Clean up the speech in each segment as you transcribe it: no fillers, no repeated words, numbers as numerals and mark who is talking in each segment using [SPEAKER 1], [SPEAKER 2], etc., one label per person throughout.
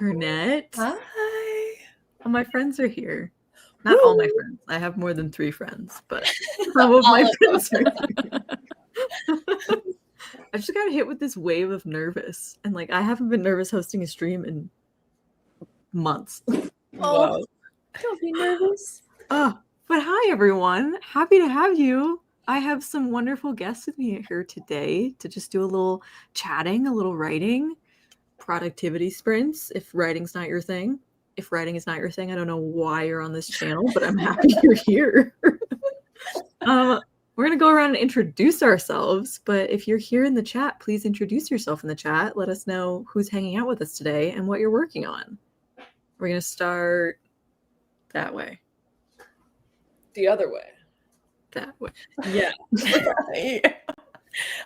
[SPEAKER 1] internet.
[SPEAKER 2] Hi.
[SPEAKER 1] My friends are here. Not all my friends. I have more than 3 friends, but some of my friends are here. I just got hit with this wave of nervous. And I haven't been nervous hosting a stream in months.
[SPEAKER 2] Oh, don't be nervous.
[SPEAKER 1] But hi, everyone. Happy to have you. I have some wonderful guests with me here today to just do a little chatting, a little writing, productivity sprints, if writing's not your thing. If writing is not your thing, I don't know why you're on this channel, but I'm happy you're here. We're going to go around and introduce ourselves, but if you're here in the chat, please introduce yourself in the chat. Let us know who's hanging out with us today and what you're working on. We're going to start that way.
[SPEAKER 2] The other way.
[SPEAKER 1] That way.
[SPEAKER 2] Yeah.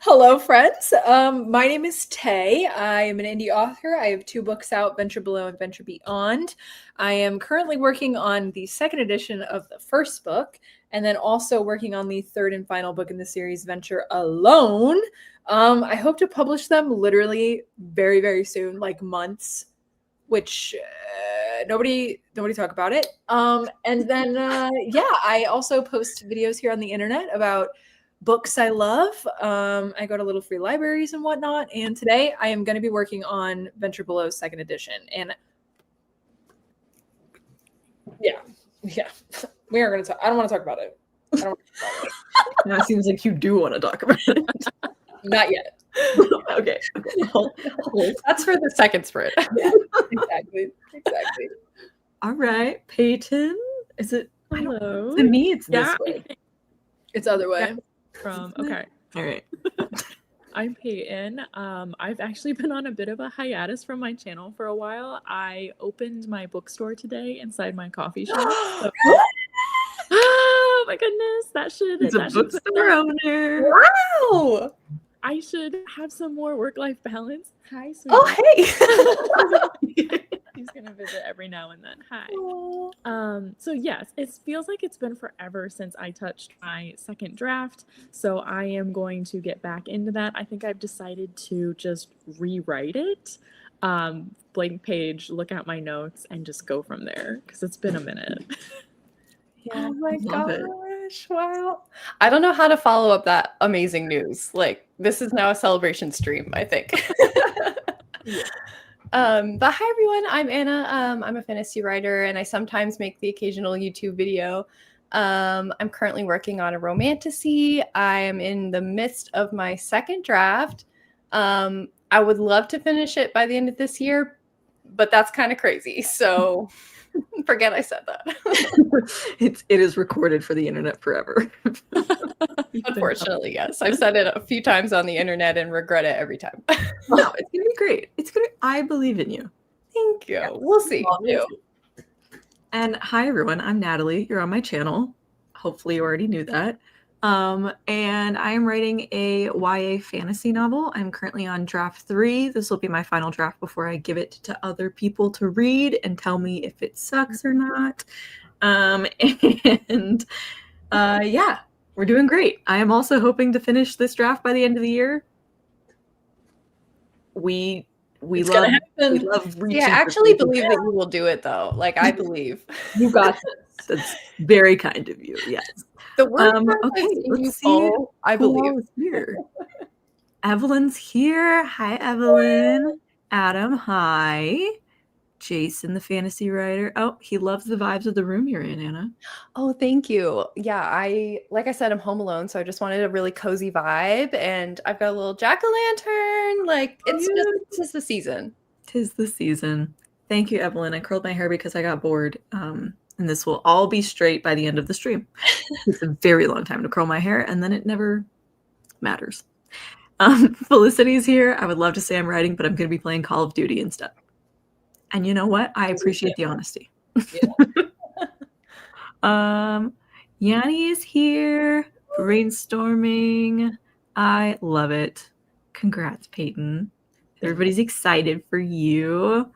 [SPEAKER 2] Hello, friends. My name is Tay. I am an indie author. I have 2 books out, Venture Below and Venture Beyond. I am currently working on the 2nd edition of the first book, and then also working on the 3rd and final book in the series, Venture Alone. I hope to publish them literally very, very soon, like months, which nobody talk about it. And then, I also post videos here on the internet about books I love. I go to little free libraries and whatnot. And today I am going to be working on Venture Below's 2nd edition. And yeah, we are going to talk. I don't want to talk about it.
[SPEAKER 1] Now it seems like you do want to talk about it.
[SPEAKER 2] Not yet.
[SPEAKER 1] Okay.
[SPEAKER 2] That's for the 2nd sprint. Yeah, exactly. All
[SPEAKER 1] right, Payton. Is it?
[SPEAKER 3] Hello.
[SPEAKER 1] To me, it's this way.
[SPEAKER 2] It's other way.
[SPEAKER 3] Okay.
[SPEAKER 1] All right.
[SPEAKER 3] I'm Payton. I've actually been on a bit of a hiatus from my channel for a while. I opened my bookstore today inside my coffee shop. So... Oh my goodness, that should.
[SPEAKER 1] It's a bookstore owner.
[SPEAKER 2] Wow.
[SPEAKER 3] I should have some more work-life balance. Hi, sweetie.
[SPEAKER 2] Oh, hey.
[SPEAKER 3] He's gonna visit every now and then. Hi. So yes, it feels like it's been forever since I touched my 2nd draft. So I am going to get back into that. I think I've decided to just rewrite it. Blank page, look at my notes, and just go from there because it's been a minute.
[SPEAKER 2] Yeah. Oh my gosh. Wow. I don't know how to follow up that amazing news. This is now a celebration stream, I think. Yeah. But hi everyone, I'm Anna. I'm a fantasy writer and I sometimes make the occasional YouTube video. I'm currently working on a romantasy. I am in the midst of my 2nd draft. I would love to finish it by the end of this year, but that's kind of crazy. So forget I said that.
[SPEAKER 1] It is recorded for the internet forever.
[SPEAKER 2] Unfortunately, yes. I've said it a few times on the internet and regret it every time.
[SPEAKER 1] No, it's gonna be great. I believe in you.
[SPEAKER 2] Thank you. Yeah. We'll see.
[SPEAKER 1] And hi everyone, I'm Natalie. You're on my channel. Hopefully you already knew that. And I am writing a YA fantasy novel. I'm currently on draft 3. This will be my final draft before I give it to other people to read and tell me if it sucks or not. Yeah, we're doing great. I am also hoping to finish this draft by the end of the year. We love reaching.
[SPEAKER 2] Yeah, I actually believe that you will do it though. I believe.
[SPEAKER 1] You got this. That's very kind of you. Yes.
[SPEAKER 2] The word
[SPEAKER 1] okay, let's see.
[SPEAKER 2] I believe.
[SPEAKER 1] Here. Evelyn's here. Hi, Evelyn. Adam, hi. Jason, the fantasy writer. Oh, he loves the vibes of the room you're in, Anna.
[SPEAKER 2] Oh, thank you. Yeah, like I said, I'm home alone, so I just wanted a really cozy vibe, and I've got a little jack-o'-lantern. It's just the season.
[SPEAKER 1] 'Tis the season. Thank you, Evelyn. I curled my hair because I got bored. And this will all be straight by the end of the stream. It's a very long time to curl my hair, and then it never matters. Felicity's here. I would love to say I'm writing, but I'm going to be playing Call of Duty instead. And you know what? I appreciate the honesty. Yeah. Yanni is here, brainstorming. I love it. Congrats, Payton. Everybody's excited for you.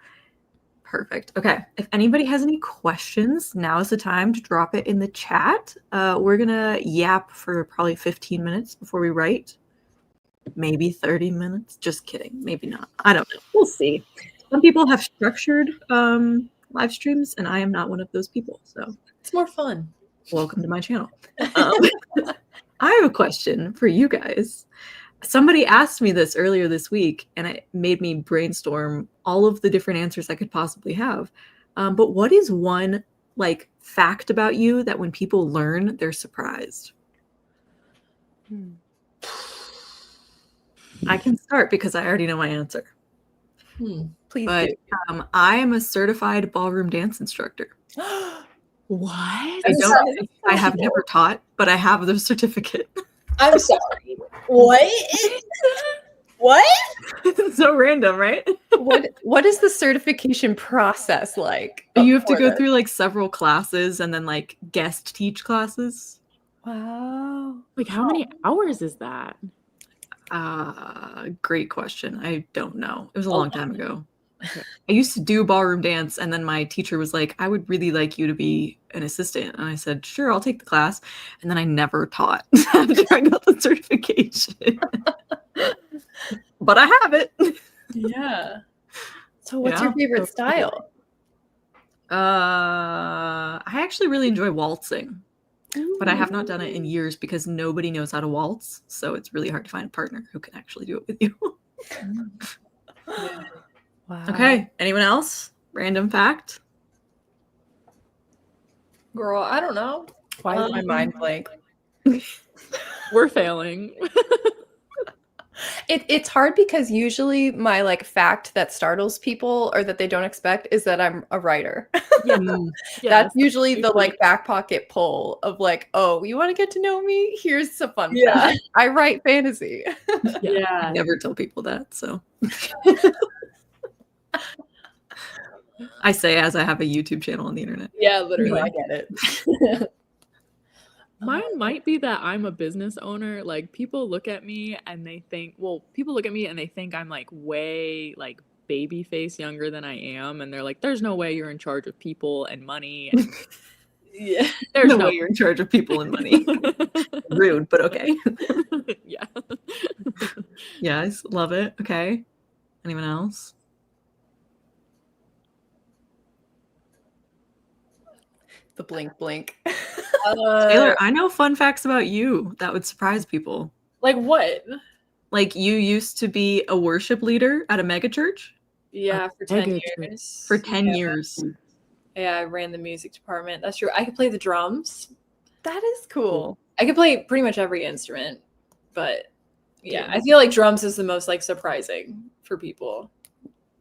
[SPEAKER 1] Perfect. Okay. If anybody has any questions, now is the time to drop it in the chat. We're going to yap for probably 15 minutes before we write. Maybe 30 minutes. Just kidding. Maybe not. I don't know. We'll see. Some people have structured live streams, and I am not one of those people. So
[SPEAKER 2] It's more fun.
[SPEAKER 1] welcome to my channel. I have a question for you guys. Somebody asked me this earlier this week, and it made me brainstorm all of the different answers I could possibly have. But what is one like fact about you that when people learn, they're surprised? I can start because I already know my answer.
[SPEAKER 4] Please
[SPEAKER 1] But
[SPEAKER 4] do.
[SPEAKER 1] I am a certified ballroom dance instructor.
[SPEAKER 3] What?
[SPEAKER 1] I have never taught, but I have the certificate.
[SPEAKER 2] I'm sorry. What? What?
[SPEAKER 1] It's so random, right?
[SPEAKER 4] What is the certification process like?
[SPEAKER 1] You have to go
[SPEAKER 4] this?
[SPEAKER 1] through like several classes and then like guest teach classes.
[SPEAKER 4] Wow.
[SPEAKER 3] Like, how many hours is that?
[SPEAKER 1] Great question. I don't know. It was a long time ago. I used to do ballroom dance, and then my teacher was like, I would really like you to be an assistant. And I said, sure, I'll take the class. And then I never taught after I got the certification. But I have it.
[SPEAKER 2] Yeah.
[SPEAKER 4] So what's your favorite style?
[SPEAKER 1] I actually really enjoy waltzing. But I have not done it in years because nobody knows how to waltz. So it's really hard to find a partner who can actually do it with you.
[SPEAKER 4] Wow.
[SPEAKER 1] Okay. Anyone else? Random fact?
[SPEAKER 2] Girl, I don't know.
[SPEAKER 4] Why is my mind blank?
[SPEAKER 3] We're failing.
[SPEAKER 4] It's hard because usually my like fact that startles people or that they don't expect is that I'm a writer. That's usually the like back pocket pull of like, oh, you want to get to know me? Here's a fun fact. I write fantasy.
[SPEAKER 1] I never tell people that, so I say as I have a YouTube channel on the internet.
[SPEAKER 2] Yeah, literally.
[SPEAKER 4] I get it.
[SPEAKER 3] Mine might be that I'm a business owner. Like, people look at me and they think, I'm like way like baby face younger than I am. And they're like, there's no way you're in charge of people and money. And
[SPEAKER 2] Yeah.
[SPEAKER 1] There's no way you're in charge of people and money. Rude, but okay.
[SPEAKER 3] Yeah.
[SPEAKER 1] Yes, love it. Okay. Anyone else?
[SPEAKER 4] The blink blink.
[SPEAKER 1] Taylor, I know fun facts about you that would surprise people.
[SPEAKER 2] Like what?
[SPEAKER 1] Like you used to be a worship leader at a mega church?
[SPEAKER 2] Yeah, for 10
[SPEAKER 3] mega
[SPEAKER 2] years.
[SPEAKER 1] For 10 years.
[SPEAKER 2] Yeah, I ran the music department. That's true. I could play the drums.
[SPEAKER 4] That is cool.
[SPEAKER 2] I could play pretty much every instrument, but yeah, I feel like drums is the most like surprising for people.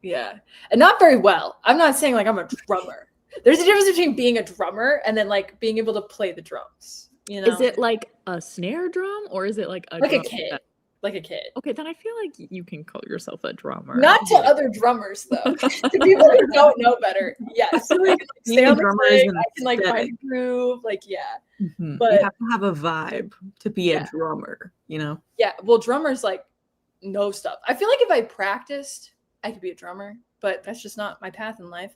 [SPEAKER 2] Yeah. And not very well. I'm not saying like I'm a drummer. There's a difference between being a drummer and then like being able to play the drums. You know?
[SPEAKER 3] Is it like a snare drum or is it like a
[SPEAKER 2] like a
[SPEAKER 3] drum
[SPEAKER 2] kid?
[SPEAKER 3] that-
[SPEAKER 2] Like a kid.
[SPEAKER 3] Okay, then I feel like you can call yourself a drummer.
[SPEAKER 2] Not to other drummers though. To people who don't know better, yes. So I can, like, stay on the
[SPEAKER 1] drummer
[SPEAKER 2] thing,
[SPEAKER 1] is
[SPEAKER 2] I can like
[SPEAKER 1] aesthetic.
[SPEAKER 2] find a groove. Like yeah.
[SPEAKER 1] Mhm.
[SPEAKER 2] But-
[SPEAKER 1] you have to have a vibe to be a drummer, you know?
[SPEAKER 2] Yeah. Well, drummers like know stuff. I feel like if I practiced, I could be a drummer, but that's just not my path in life.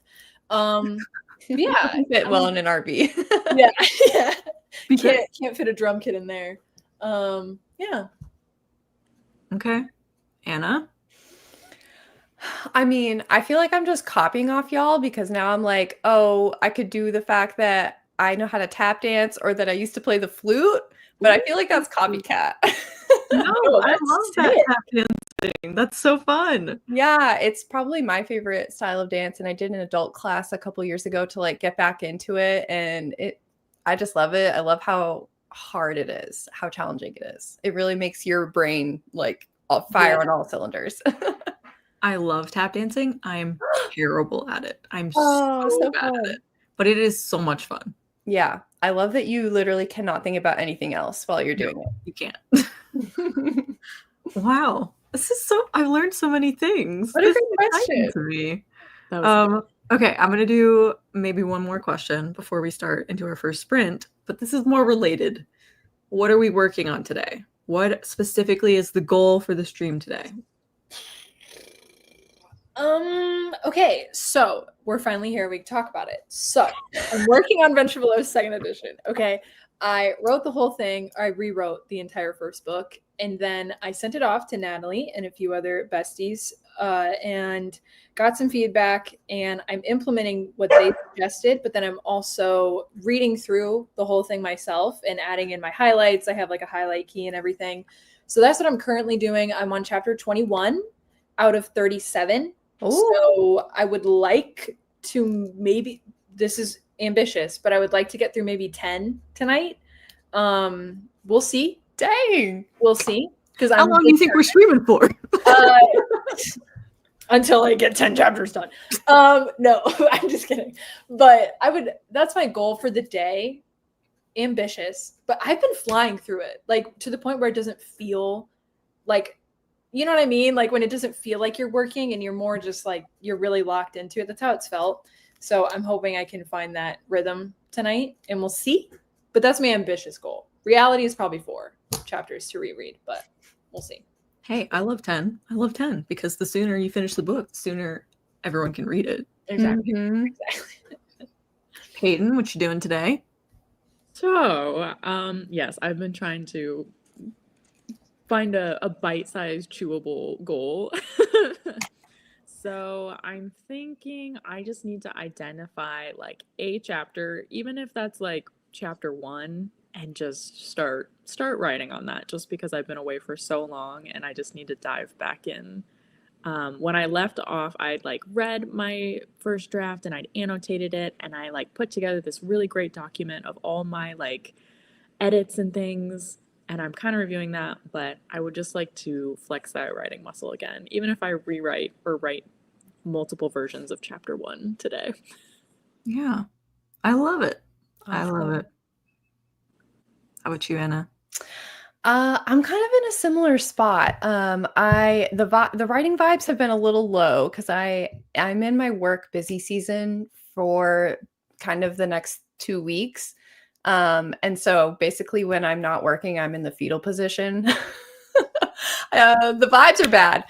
[SPEAKER 2] Yeah.
[SPEAKER 4] Fit well in an RV.
[SPEAKER 2] Yeah. Yeah.
[SPEAKER 1] Because-
[SPEAKER 2] Can't fit a drum kit in there. Yeah.
[SPEAKER 1] Okay. Anna?
[SPEAKER 4] I mean, I feel like I'm just copying off y'all because now I'm like, oh, I could do the fact that I know how to tap dance or that I used to play the flute, but I feel like that's copycat.
[SPEAKER 1] No, I
[SPEAKER 2] that's
[SPEAKER 1] love that
[SPEAKER 2] sick.
[SPEAKER 1] tap dancing. That's so fun.
[SPEAKER 4] Yeah, it's probably my favorite style of dance, and I did an adult class a couple years ago to like get back into it, and I just love it. I love how hard it is, how challenging it is. It really makes your brain like fire on all cylinders.
[SPEAKER 1] I love tap dancing. I'm terrible at it. I'm
[SPEAKER 4] Oh,
[SPEAKER 1] so
[SPEAKER 4] so
[SPEAKER 1] bad
[SPEAKER 4] fun.
[SPEAKER 1] at it. But it is so much fun.
[SPEAKER 4] Yeah, I love that you literally cannot think about anything else while you're doing
[SPEAKER 1] You can't.
[SPEAKER 4] it.
[SPEAKER 1] Wow. This is so I've learned so many things.
[SPEAKER 4] What a
[SPEAKER 1] This
[SPEAKER 4] great
[SPEAKER 1] is exciting
[SPEAKER 4] question.
[SPEAKER 1] to me.
[SPEAKER 3] That was
[SPEAKER 1] Okay, I'm gonna do maybe one more question before we start into our first sprint, but this is more related. What are we working on today? What specifically is the goal for the stream today?
[SPEAKER 2] Okay, so we're finally here. We can talk about it. So I'm working on Venture Below's second edition. Okay. I wrote the whole thing. I rewrote the entire first book. And then I sent it off to Natalie and a few other besties and got some feedback. And I'm implementing what they suggested, but then I'm also reading through the whole thing myself and adding in my highlights. I have like a highlight key and everything. So that's what I'm currently doing. I'm on chapter 21 out of 37.
[SPEAKER 4] Ooh.
[SPEAKER 2] So I would like to maybe, this is ambitious, but I would like to get through maybe 10 tonight. We'll see.
[SPEAKER 4] Dang.
[SPEAKER 2] We'll see. Because
[SPEAKER 1] How long do you think we're streaming for?
[SPEAKER 2] Until I get 10 chapters done. No, I'm just kidding. But that's my goal for the day. Ambitious, but I've been flying through it, like to the point where it doesn't feel like, you know what I mean? Like when it doesn't feel like you're working and you're more just like you're really locked into it. That's how it's felt. So I'm hoping I can find that rhythm tonight and we'll see. But that's my ambitious goal. Reality is probably 4 chapters to reread, but we'll see.
[SPEAKER 1] Hey, I love 10. I love 10 because the sooner you finish the book, the sooner everyone can read it.
[SPEAKER 2] Exactly.
[SPEAKER 4] Mhm.
[SPEAKER 2] Exactly.
[SPEAKER 1] Payton, what you doing today?
[SPEAKER 3] So, yes, I've been trying to find a bite-sized chewable goal. So I'm thinking I just need to identify like a chapter, even if that's like chapter 1, and just start writing on that just because I've been away for so long and I just need to dive back in. When I left off, I'd like read my first draft and I'd annotated it and I like put together this really great document of all my like edits and things, and I'm kind of reviewing that, but I would just like to flex that writing muscle again, even if I rewrite or write multiple versions of chapter 1 today.
[SPEAKER 1] Yeah, I love it. I love
[SPEAKER 4] Awesome.
[SPEAKER 1] it. How about you, Anna?
[SPEAKER 4] I'm kind of in a similar spot. The writing vibes have been a little low because I'm in my work busy season for kind of the next 2 weeks. And so basically when I'm not working, I'm in the fetal position. The vibes are bad.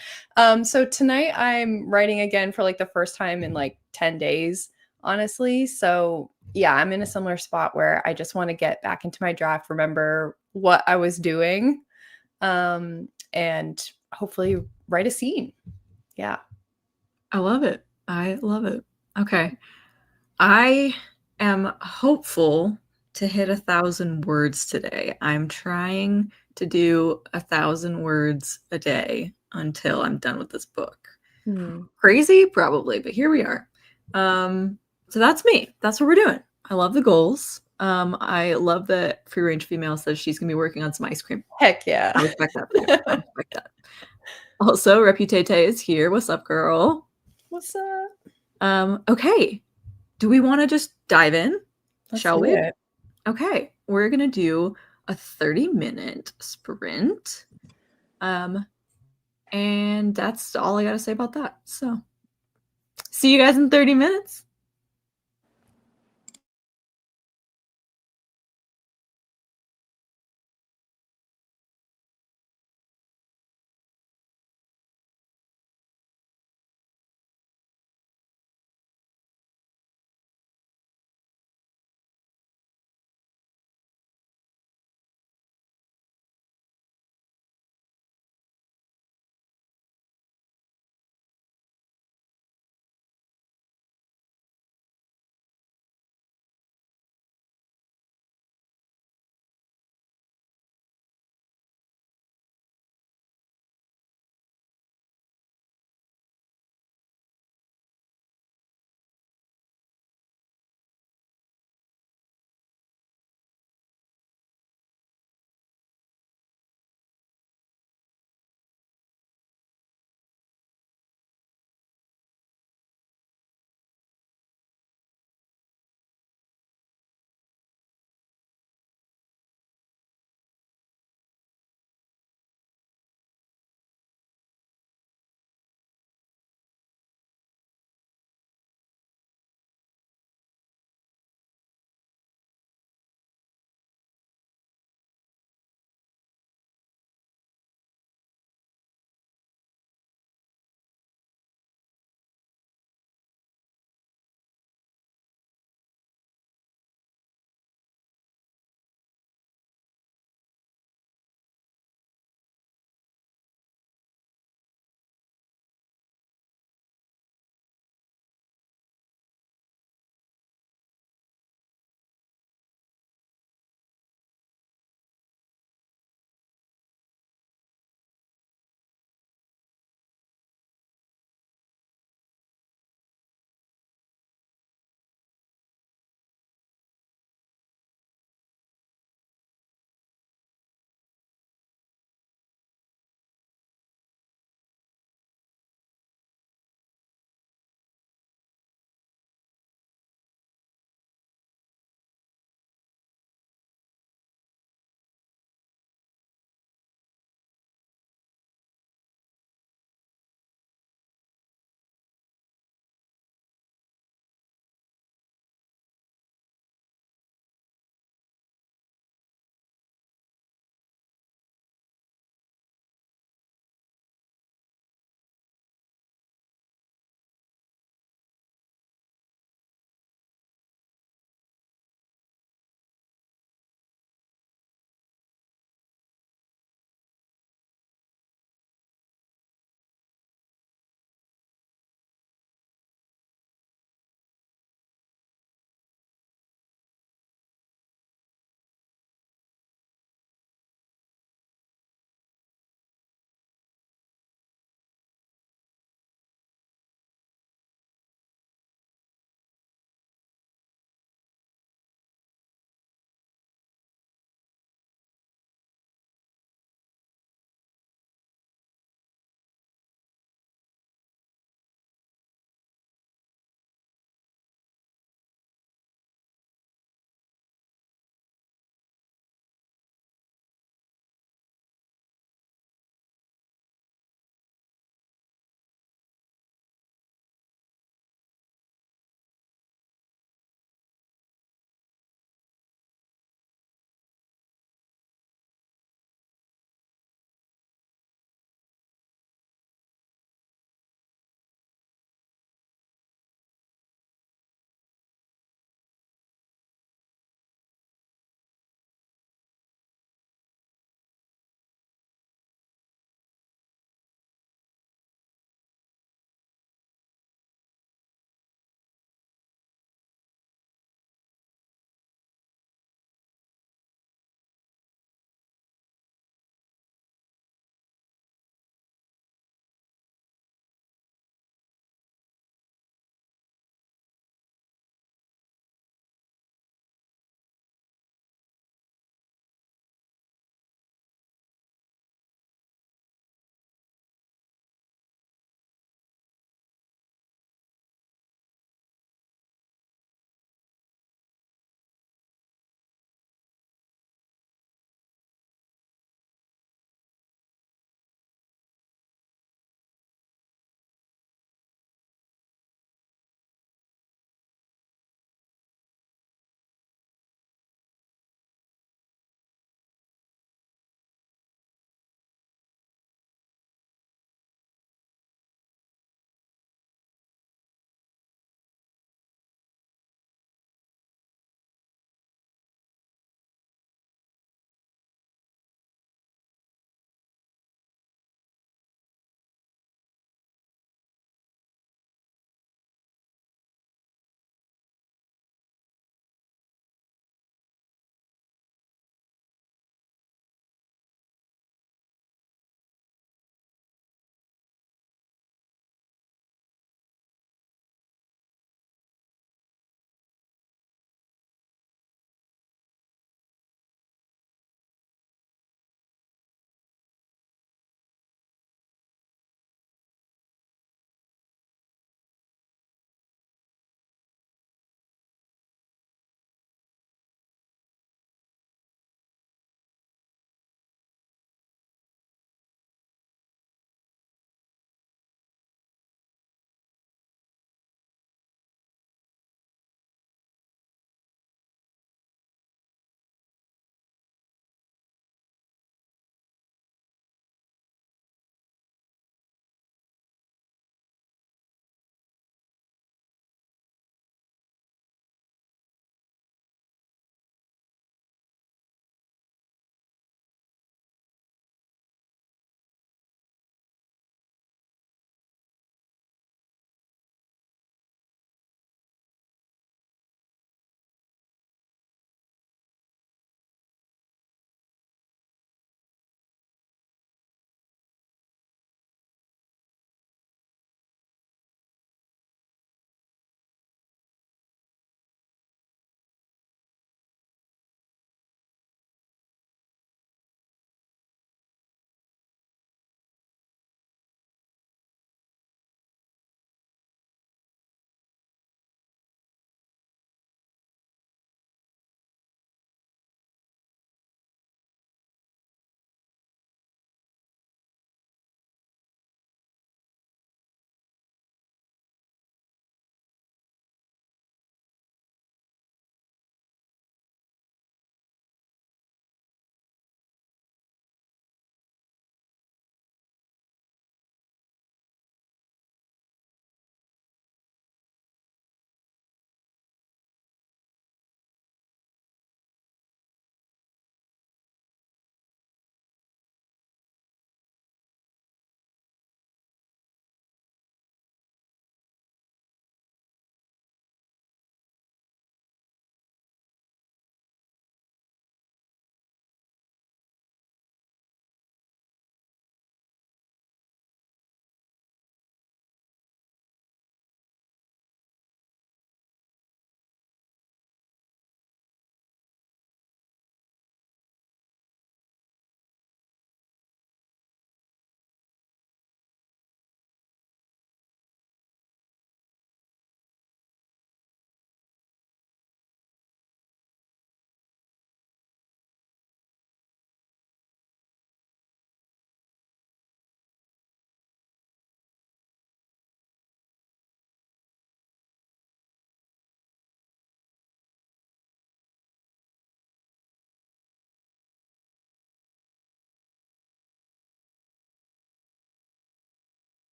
[SPEAKER 4] So tonight I'm writing again for like the first time in like 10 days, honestly. So yeah, I'm in a similar spot where I just want to get back into my draft, remember what I was doing, and hopefully write a scene. Yeah.
[SPEAKER 1] I love it. I love it. Okay. I am hopeful to hit 1,000 words today. I'm trying to do 1,000 words a day until I'm done with this book. Crazy? Probably, but here we are. So that's me. That's what we're doing. I love the goals. I love that Free Range Female says she's gonna be working on some ice cream.
[SPEAKER 4] Heck yeah.
[SPEAKER 1] I respect that for you. I respect that. Also, Reputate is here. What's up, girl?
[SPEAKER 4] What's up?
[SPEAKER 1] Okay. Do we want to just dive in?
[SPEAKER 4] Let's
[SPEAKER 1] Shall
[SPEAKER 4] do
[SPEAKER 1] we?
[SPEAKER 4] it.
[SPEAKER 1] Okay. We're gonna do a 30-minute sprint. And that's all I gotta say about that. So see you guys in 30 minutes.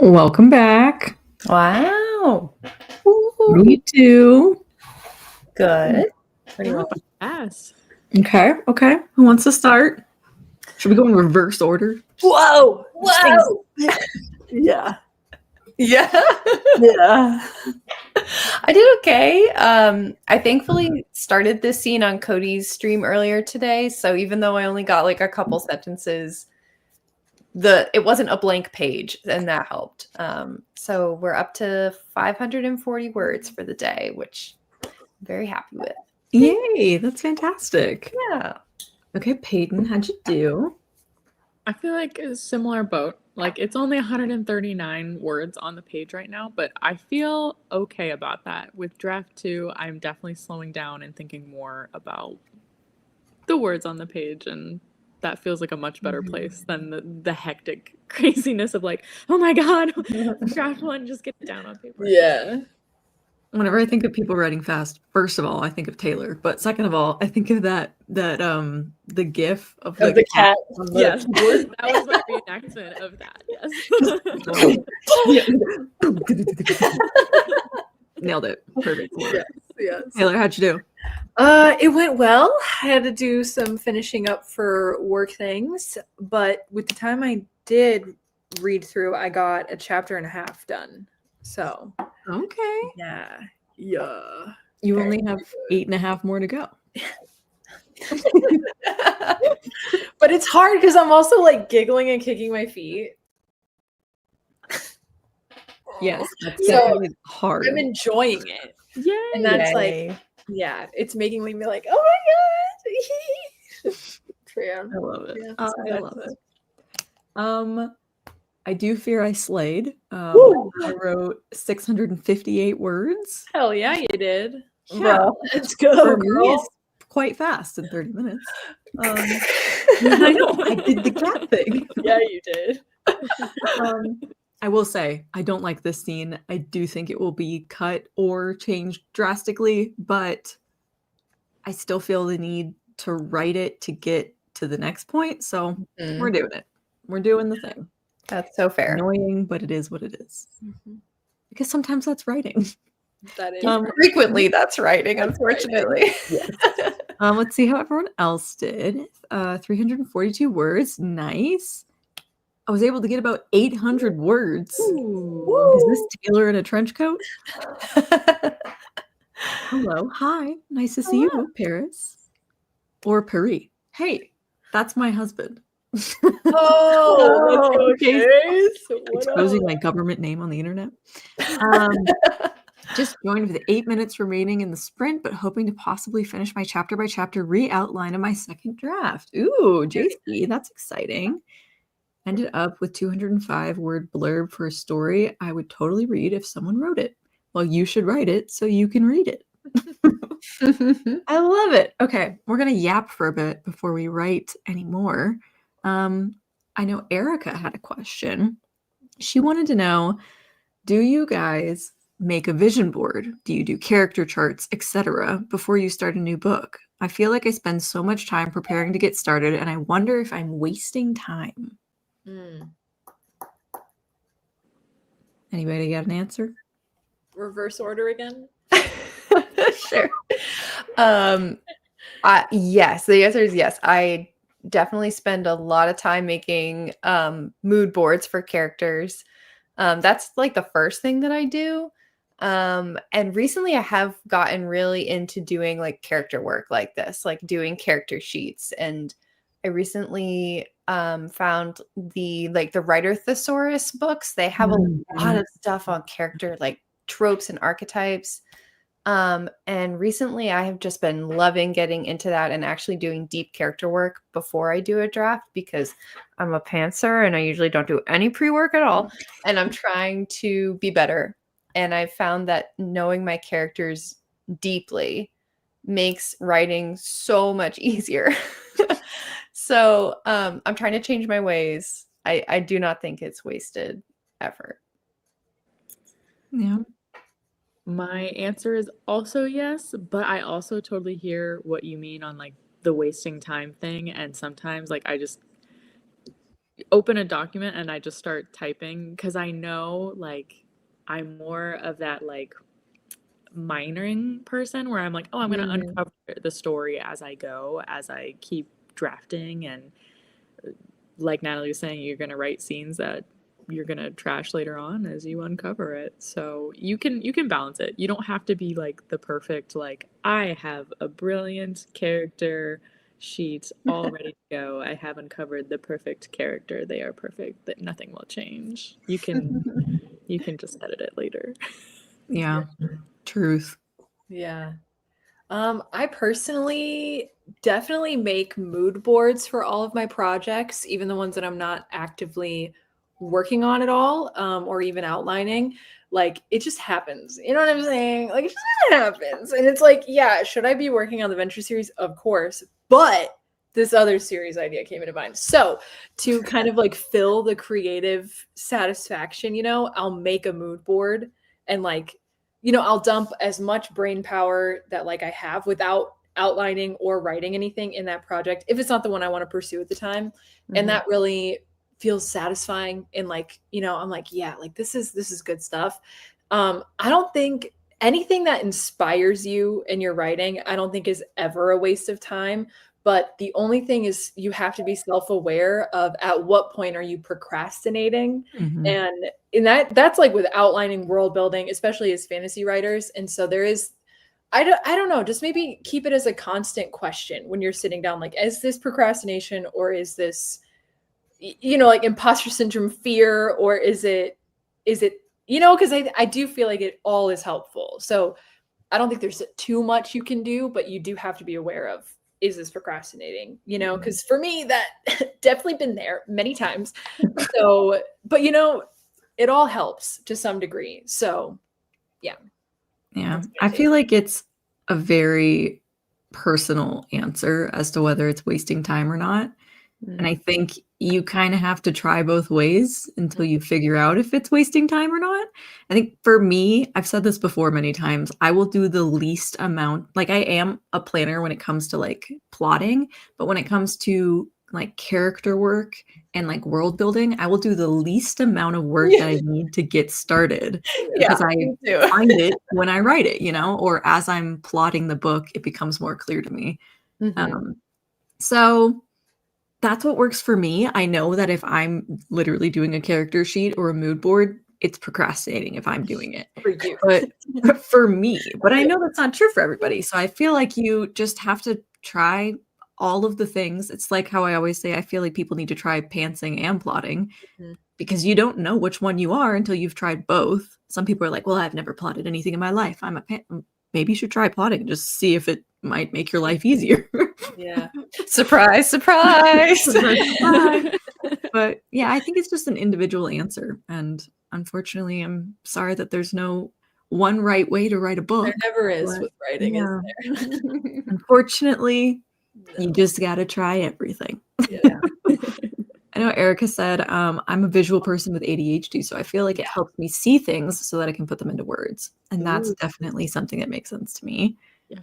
[SPEAKER 1] Welcome back.
[SPEAKER 4] Wow.
[SPEAKER 1] Me too.
[SPEAKER 4] Good. Pretty well.
[SPEAKER 3] Yes.
[SPEAKER 1] Okay. Who wants to start? Should we go in reverse order?
[SPEAKER 2] Whoa!
[SPEAKER 4] Whoa.
[SPEAKER 2] Yeah.
[SPEAKER 4] Yeah.
[SPEAKER 2] Yeah.
[SPEAKER 4] I did okay. I thankfully started this scene on Cody's stream earlier today, so even though I only got like a couple sentences, it wasn't a blank page, and that helped. So we're up to 540 words for the day, which I'm very happy with.
[SPEAKER 1] Yay, that's fantastic.
[SPEAKER 4] Yeah.
[SPEAKER 1] Okay, Payton, how'd you do?
[SPEAKER 3] I feel like it's a similar boat. Like it's only 139 words on the page right now, but I feel okay about that. With draft 2, I'm definitely slowing down and thinking more about the words on the page, and that feels like a much better place than the hectic craziness of like, oh my god, draft 1, just get it down on paper.
[SPEAKER 2] Yeah.
[SPEAKER 1] Whenever I think of people writing fast, first of all, I think of Taylor. But second of all, I think of that the GIF of
[SPEAKER 2] the cat.
[SPEAKER 1] on the
[SPEAKER 3] Yes,
[SPEAKER 1] keyboard.
[SPEAKER 3] that was my reenactment of that. Yes.
[SPEAKER 1] Nailed it. Perfect.
[SPEAKER 2] Yes.
[SPEAKER 1] Taylor, how'd you do?
[SPEAKER 2] It went well. I had to do some finishing up for work things, but with the time I did read through, I got a chapter and a half done. So
[SPEAKER 1] Okay.
[SPEAKER 2] yeah.
[SPEAKER 1] You only have 8.5 more to go.
[SPEAKER 2] But it's hard because I'm also like giggling and kicking my feet.
[SPEAKER 1] Yes, that's
[SPEAKER 2] So,
[SPEAKER 1] definitely hard.
[SPEAKER 2] I'm enjoying it.
[SPEAKER 3] Yay!
[SPEAKER 2] And that's
[SPEAKER 4] Yay.
[SPEAKER 2] like, yeah, it's making me be like, oh my god. True.
[SPEAKER 1] I love it.
[SPEAKER 2] Yeah,
[SPEAKER 1] I
[SPEAKER 2] so
[SPEAKER 1] love
[SPEAKER 2] that's
[SPEAKER 1] it. I do fear I slayed.
[SPEAKER 2] Woo!
[SPEAKER 1] I wrote 658 words.
[SPEAKER 2] Hell yeah, you did.
[SPEAKER 1] Yeah.
[SPEAKER 2] Bro, let's go,
[SPEAKER 1] For me,
[SPEAKER 2] girl.
[SPEAKER 1] it's quite fast in 30 minutes. I know, I did the cat thing.
[SPEAKER 2] Yeah, you did.
[SPEAKER 1] I will say, I don't like this scene. I do think it will be cut or changed drastically, but I still feel the need to write it to get to the next point. So we're doing it. We're doing the thing.
[SPEAKER 4] That's so fair.
[SPEAKER 1] Annoying, but it is what it is. Because sometimes that's writing.
[SPEAKER 2] That is
[SPEAKER 4] Frequently, that's writing, unfortunately.
[SPEAKER 1] Let's see how everyone else did. 342 words. Nice. I was able to get about 800 words.
[SPEAKER 2] Ooh.
[SPEAKER 1] Is this Taylor in a trench coat? Hello. Hi. Nice to see you, Paris. Or Paris. Hey, that's my husband.
[SPEAKER 2] Oh, let's go,
[SPEAKER 1] Okay.
[SPEAKER 2] Paris.
[SPEAKER 1] Exposing my government name on the internet. Just joined with 8 minutes remaining in the sprint, but hoping to possibly finish my chapter by chapter re-outline of my second draft. Ooh, JC, that's exciting. Ended up with 205 word blurb for a story I would totally read if someone wrote it. Well, you should write it so you can read it. I love it. Okay, we're gonna yap for a bit before we write anymore. I know Erica had a question. She wanted to know, do you guys make a vision board? Do you do character charts, etc., before you start a new book? I feel like I spend so much time preparing to get started, and I wonder if I'm wasting time. Anybody got an answer?
[SPEAKER 2] Reverse order again?
[SPEAKER 4] Sure. Yes, the answer is yes. I definitely spend a lot of time making mood boards for characters. That's like the first thing that I do. And recently I have gotten really into doing like character work like this, like doing character sheets. And I recently found the Writer Thesaurus books. They have a lot of stuff on character, like tropes and archetypes. And recently I have just been loving getting into that and actually doing deep character work before I do a draft, because I'm a pantser and I usually don't do any pre-work at all. And I'm trying to be better. And I found that knowing my characters deeply makes writing so much easier. So I'm trying to change my ways. I do not think it's wasted effort.
[SPEAKER 1] Yeah.
[SPEAKER 3] My answer is also yes, but I also totally hear what you mean on like the wasting time thing. And sometimes like open a document and I just start typing because I know like I'm more of that like minoring person where I'm like, oh, I'm going to uncover the story as I go, as I keep drafting. And like Natalie was saying, you're going to write scenes that you're going to trash later on as you uncover it. So you can balance it. You don't have to be like the perfect, like, I have a brilliant character sheet all ready to go. I have uncovered the perfect character. They are perfect. That nothing will change. You can just edit it later.
[SPEAKER 1] Yeah. Truth.
[SPEAKER 2] Yeah. I personally definitely make mood boards for all of my projects, even the ones that I'm not actively working on at all, or even outlining. Like it just happens. You know what I'm saying? Like it just happens. And it's like, yeah, should I be working on the Venture series? Of course. But this other series idea came into mind. So to kind of like fill the creative satisfaction, you know, I'll make a mood board and like I'll dump as much brain power that like I have without outlining or writing anything in that project if it's not the one I want to pursue at the time. And that really feels satisfying and like, I'm like, yeah, like this is good stuff. I don't think anything that inspires you in your writing, I don't think is ever a waste of time. But the only thing is you have to be self-aware of at what point are you procrastinating. And that's like with outlining world building, especially as fantasy writers. And so there is, I don't know, just maybe keep it as a constant question when you're sitting down, like, is this procrastination or is this, like imposter syndrome fear, or is it, because I do feel like it all is helpful. So I don't think there's too much you can do, but you do have to be aware of, is this procrastinating? Because for me, that definitely been there many times. So, but it all helps to some degree. So, yeah.
[SPEAKER 1] Yeah. I feel like it's a very personal answer as to whether it's wasting time or not. And I think you kind of have to try both ways until you figure out if it's wasting time or not. I think for me, I've said this before many times, I will do the least amount. Like I am a planner when it comes to like plotting, but when it comes to like character work and like world building, I will do the least amount of work that I need to get started because I find it when I write it, or as I'm plotting the book, it becomes more clear to me. So that's what works for me. I know that if I'm literally doing a character sheet or a mood board, it's procrastinating if I'm doing it.
[SPEAKER 2] For you.
[SPEAKER 1] But for me. But I know that's not true for everybody. So I feel like you just have to try all of the things. It's like how I always say, I feel like people need to try pantsing and plotting because you don't know which one you are until you've tried both. Some people are like, well, I've never plotted anything in my life. I'm a maybe you should try plotting and just see if it might make your life easier.
[SPEAKER 2] Yeah.
[SPEAKER 4] Surprise, surprise.
[SPEAKER 1] Surprise. But yeah, I think it's just an individual answer. And unfortunately, I'm sorry that there's no one right way to write a book.
[SPEAKER 2] There never is with writing, is
[SPEAKER 1] there? Unfortunately, you just got to try everything.
[SPEAKER 2] Yeah.
[SPEAKER 1] I know Erica said, I'm a visual person with ADHD, so I feel like it helps me see things so that I can put them into words. And that's definitely something that makes sense to me.
[SPEAKER 3] Yeah.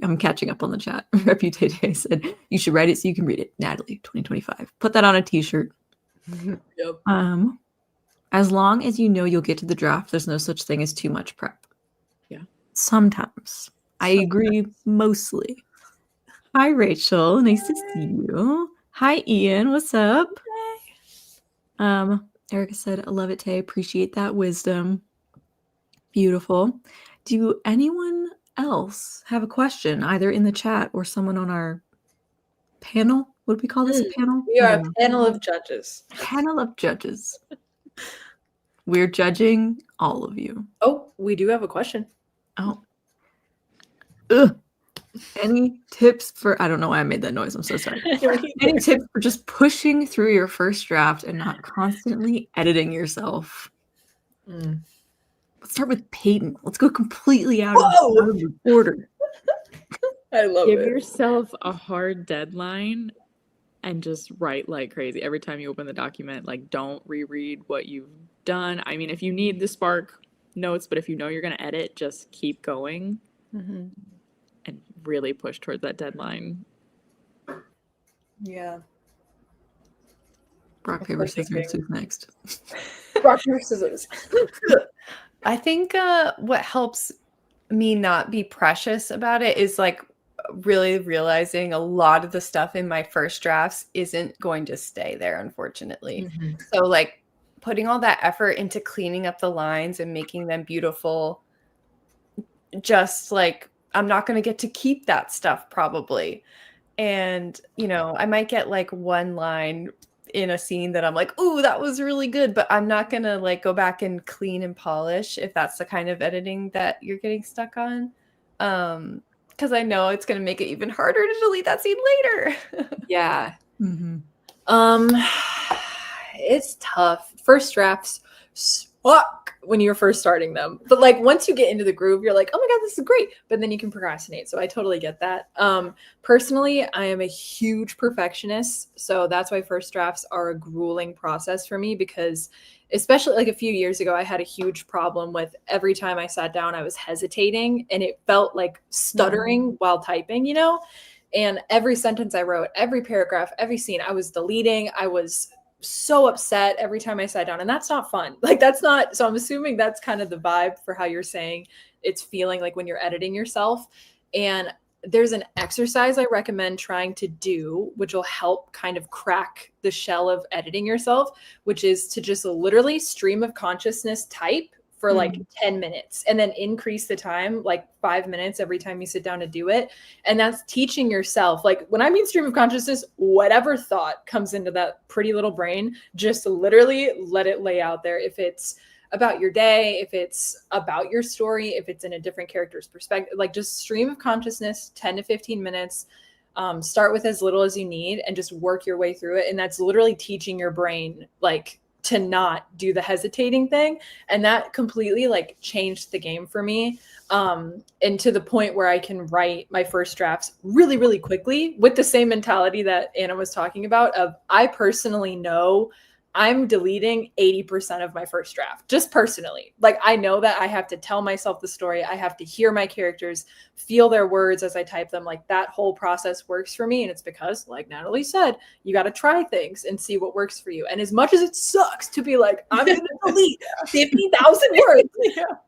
[SPEAKER 1] I'm catching up on the chat. Reputate said, you should write it so you can read it. Natalie, 2025. Put that on a t-shirt.
[SPEAKER 2] Yep.
[SPEAKER 1] As long as you know you'll get to the draft, there's no such thing as too much prep.
[SPEAKER 3] Yeah.
[SPEAKER 1] Sometimes. I agree mostly. Hi, Rachel. Nice to see you. Hi, Ian. What's up? Erica said, I love it, Tay. Appreciate that wisdom. Beautiful. Do anyone else have a question, either in the chat or someone on our panel? Would we call this a panel?
[SPEAKER 2] We are a panel of judges.
[SPEAKER 1] Panel of judges. We're judging all of you.
[SPEAKER 2] Oh, we do have a question.
[SPEAKER 1] Oh. Ugh. Any tips for, I don't know why I made that noise. I'm so sorry. Any tips for just pushing through your first draft and not constantly editing yourself? Let's start with Payton. Let's go completely out of the order.
[SPEAKER 2] I love it.
[SPEAKER 3] Give yourself a hard deadline and just write like crazy. Every time you open the document, like don't reread what you've done. I mean, if you need the spark notes, but if you know you're going to edit, just keep going and really push towards that deadline.
[SPEAKER 2] Yeah.
[SPEAKER 1] Rock, paper, scissors. Who's next?
[SPEAKER 2] Rock, paper, scissors.
[SPEAKER 4] I think what helps me not be precious about it is like really realizing a lot of the stuff in my first drafts isn't going to stay there, unfortunately.
[SPEAKER 2] Mhm.
[SPEAKER 4] So like putting all that effort into cleaning up the lines and making them beautiful, just like I'm not going to get to keep that stuff probably. And, you know, I might get like one line in a scene that I'm like, ooh, that was really good, but I'm not going to like go back and clean and polish if that's the kind of editing that you're getting stuck on. Because I know it's going to make it even harder to delete that scene later.
[SPEAKER 2] Yeah.
[SPEAKER 1] Mm-hmm.
[SPEAKER 2] It's tough. First drafts suck when you're first starting them. But like once you get into the groove, you're like, oh my God, this is great. But then you can procrastinate. So I totally get that. Personally, I am a huge perfectionist. So that's why first drafts are a grueling process for me, because especially like a few years ago, I had a huge problem with every time I sat down, I was hesitating and it felt like stuttering while typing, you know? And every sentence I wrote, every paragraph, every scene, I was deleting. I was so upset every time I sat down. And that's not fun. Like that's not, so I'm assuming that's kind of the vibe for how you're saying it's feeling like when you're editing yourself. And there's an exercise I recommend trying to do, which will help kind of crack the shell of editing yourself, which is to just literally stream of consciousness type for like 10 minutes and then increase the time like 5 minutes every time you sit down to do it. And that's teaching yourself, like when I mean stream of consciousness, whatever thought comes into that pretty little brain, just literally let it lay out there. If it's about your day, if it's about your story, if it's in a different character's perspective, like just stream of consciousness, 10 to 15 minutes. Start with as little as you need and just work your way through it. And that's literally teaching your brain like to not do the hesitating thing. And that completely like changed the game for me. And to the point where I can write my first drafts really, really quickly with the same mentality that Anna was talking about of I personally know I'm deleting 80% of my first draft, just personally. Like I know that I have to tell myself the story. I have to hear my characters, feel their words as I type them. Like that whole process works for me. And it's because, like Natalie said, you got to try things and see what works for you. And as much as it sucks to be like, I'm going to delete 50,000 words,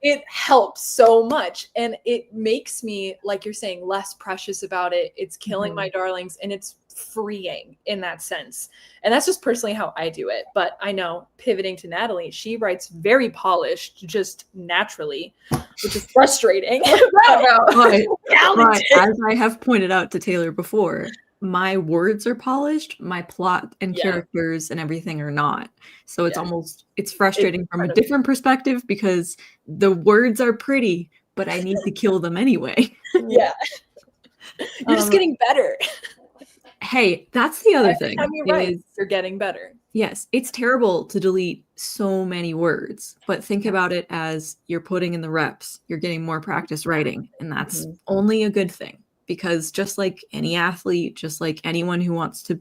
[SPEAKER 2] it helps so much. And it makes me, like you're saying, less precious about it. It's killing my darlings and it's freeing in that sense. And that's just personally how I do it. But I know pivoting to Natalie, she writes very polished, just naturally, which is frustrating.
[SPEAKER 1] But as I have pointed out to Taylor before, my words are polished, my plot and characters and everything are not. So it's almost, it's frustrating from a different perspective because the words are pretty, but I need to kill them anyway.
[SPEAKER 2] Yeah. You're just getting better.
[SPEAKER 1] Hey, that's the other thing.
[SPEAKER 2] You're getting better.
[SPEAKER 1] Yes, it's terrible to delete so many words, but think about it as you're putting in the reps, you're getting more practice writing, and that's only a good thing because just like any athlete, just like anyone who wants to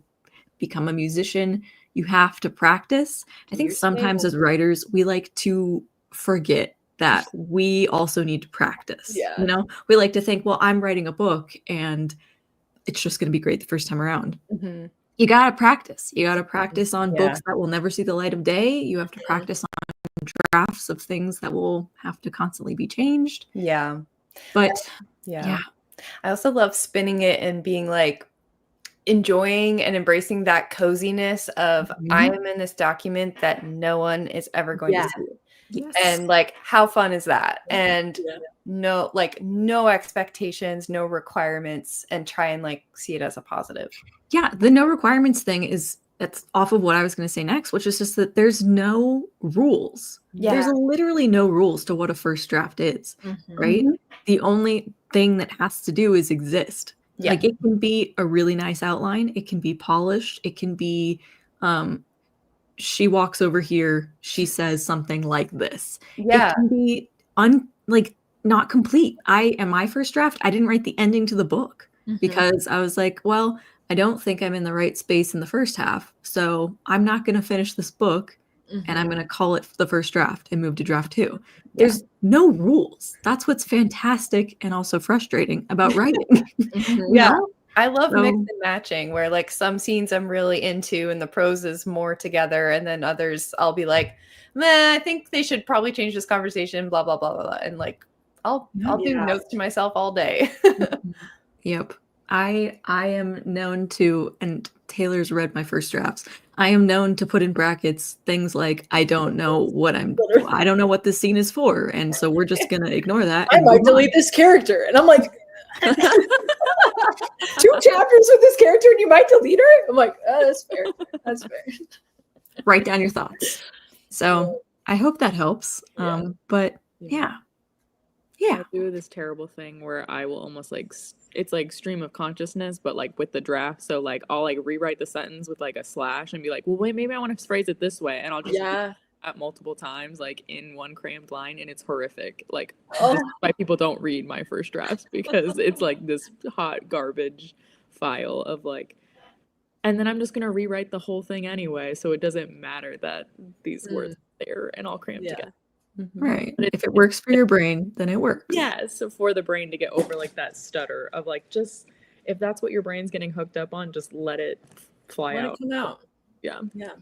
[SPEAKER 1] become a musician, you have to practice. I think sometimes as writers, we like to forget that we also need to practice.
[SPEAKER 2] Yeah.
[SPEAKER 1] You know, we like to think, well, I'm writing a book and it's just going to be great the first time around. You got to practice. You got to practice on books that will never see the light of day. You have to practice on drafts of things that will have to constantly be changed.
[SPEAKER 4] Yeah.
[SPEAKER 1] But
[SPEAKER 4] yeah. I also love spinning it and being like enjoying and embracing that coziness of I am in this document that no one is ever going to see.
[SPEAKER 1] Yes.
[SPEAKER 4] And like, how fun is that? And no expectations, no requirements, and try and like see it as a positive.
[SPEAKER 1] Yeah. The no requirements thing that's off of what I was going to say next, which is just that there's no rules.
[SPEAKER 4] Yeah.
[SPEAKER 1] There's literally no rules to what a first draft is, right? The only thing that has to do is exist. Yeah. Like it can be a really nice outline. It can be polished. It can be, she walks over here, she says something like this.
[SPEAKER 4] Yeah.
[SPEAKER 1] It can be not complete. In my first draft, I didn't write the ending to the book because I was like, well, I don't think I'm in the right space in the first half. So I'm not going to finish this book and I'm going to call it the first draft and move to draft 2. Yeah. There's no rules. That's what's fantastic and also frustrating about writing.
[SPEAKER 4] Yeah. I love
[SPEAKER 1] So-
[SPEAKER 4] mix and matching where like some scenes I'm really into and the prose is more together, and then others I'll be like, meh, I think they should probably change this conversation, blah blah blah blah, blah. And like I'll do
[SPEAKER 2] Yeah.
[SPEAKER 4] notes to myself all day.
[SPEAKER 1] Yep. I am known to, and Taylor's read my first drafts. I am known to put in brackets things like I don't know what this scene is for, and so we're just gonna ignore that.
[SPEAKER 2] I
[SPEAKER 1] and
[SPEAKER 2] might
[SPEAKER 1] move on.
[SPEAKER 2] delete this character. And I'm like, 2 chapters with this character and you might delete her? I'm like, oh, that's fair. That's fair.
[SPEAKER 1] Write down your thoughts. So I hope that helps.
[SPEAKER 2] Yeah.
[SPEAKER 1] But yeah.
[SPEAKER 3] I do this terrible thing where I will almost like it's like stream of consciousness, but like with the draft. So like I'll like rewrite the sentence with like a slash and be like, well, wait, maybe I want to phrase it this way, and I'll just
[SPEAKER 2] Yeah.
[SPEAKER 3] at multiple times, like in one crammed line, and it's horrific. Like
[SPEAKER 2] Oh.
[SPEAKER 3] this is why people don't read my first drafts, because it's like this hot garbage file of like, and then I'm just gonna rewrite the whole thing anyway, so it doesn't matter that these words are there and all crammed
[SPEAKER 2] Yeah.
[SPEAKER 3] together.
[SPEAKER 1] Right.
[SPEAKER 3] But
[SPEAKER 1] If it works for your brain, then it works.
[SPEAKER 3] Yeah, so for the brain to get over like that stutter of like, just if that's what your brain's getting hooked up on, just let it fly
[SPEAKER 2] Let
[SPEAKER 3] out.
[SPEAKER 2] it come out.
[SPEAKER 3] Yeah.
[SPEAKER 2] Yeah.